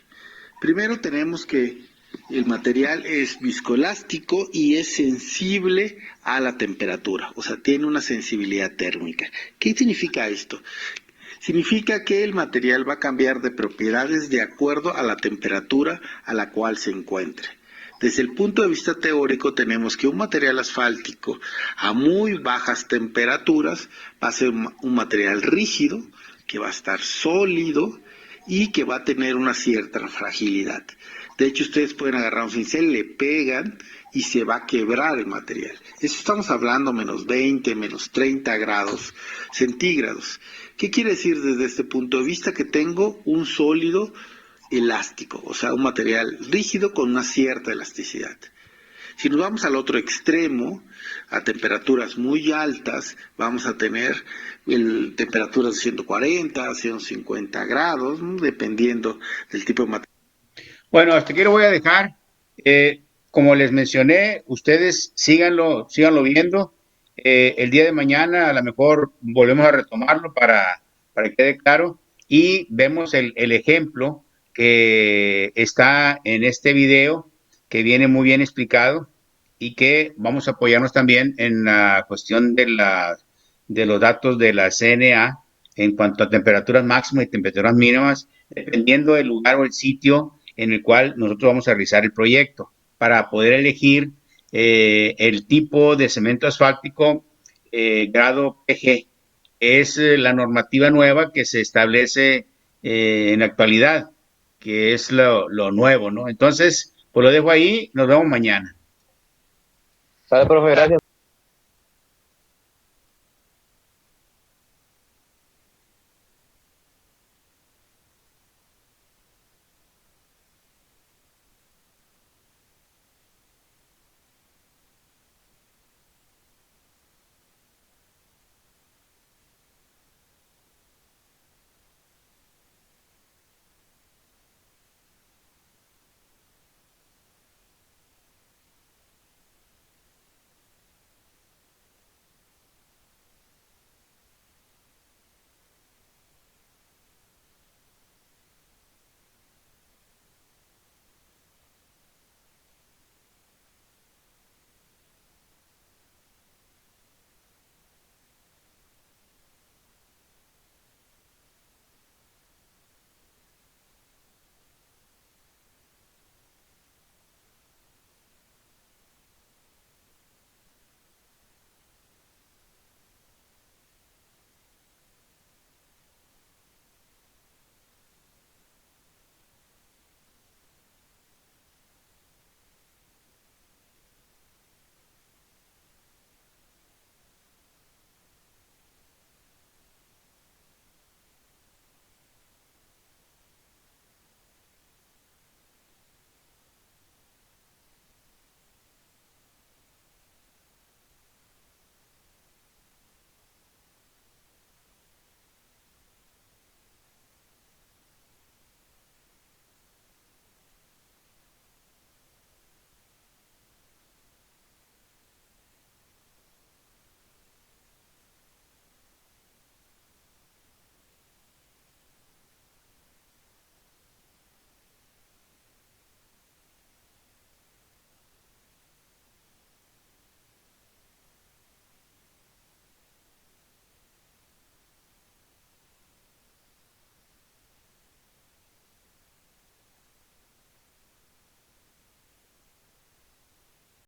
Primero tenemos que el material es viscoelástico y es sensible a la temperatura, o sea, tiene una sensibilidad térmica. ¿Qué significa esto? Significa que el material va a cambiar de propiedades de acuerdo a la temperatura a la cual se encuentre. Desde el punto de vista teórico tenemos que un material asfáltico a muy bajas temperaturas va a ser un material rígido, que va a estar sólido y que va a tener una cierta fragilidad. De hecho, ustedes pueden agarrar un cincel, le pegan y se va a quebrar el material. Eso estamos hablando menos 20, menos 30 grados centígrados. ¿Qué quiere decir desde este punto de vista? Que tengo un sólido elástico, o sea, un material rígido con una cierta elasticidad. Si nos vamos al otro extremo, a temperaturas muy altas, vamos a tener temperaturas de 140, 150 grados, dependiendo del tipo de material. Bueno, hasta aquí lo voy a dejar. Como les mencioné, ustedes síganlo viendo. El día de mañana a lo mejor volvemos a retomarlo para que quede claro y vemos el ejemplo que está en este video, que viene muy bien explicado y que vamos a apoyarnos también en la cuestión de los datos de la CNA en cuanto a temperaturas máximas y temperaturas mínimas, dependiendo del lugar o el sitio en el cual nosotros vamos a realizar el proyecto, para poder elegir el tipo de cemento asfáltico grado PG. Es la normativa nueva que se establece en la actualidad, que es lo nuevo, ¿no? Entonces, pues lo dejo ahí, nos vemos mañana. Vale, profe, gracias.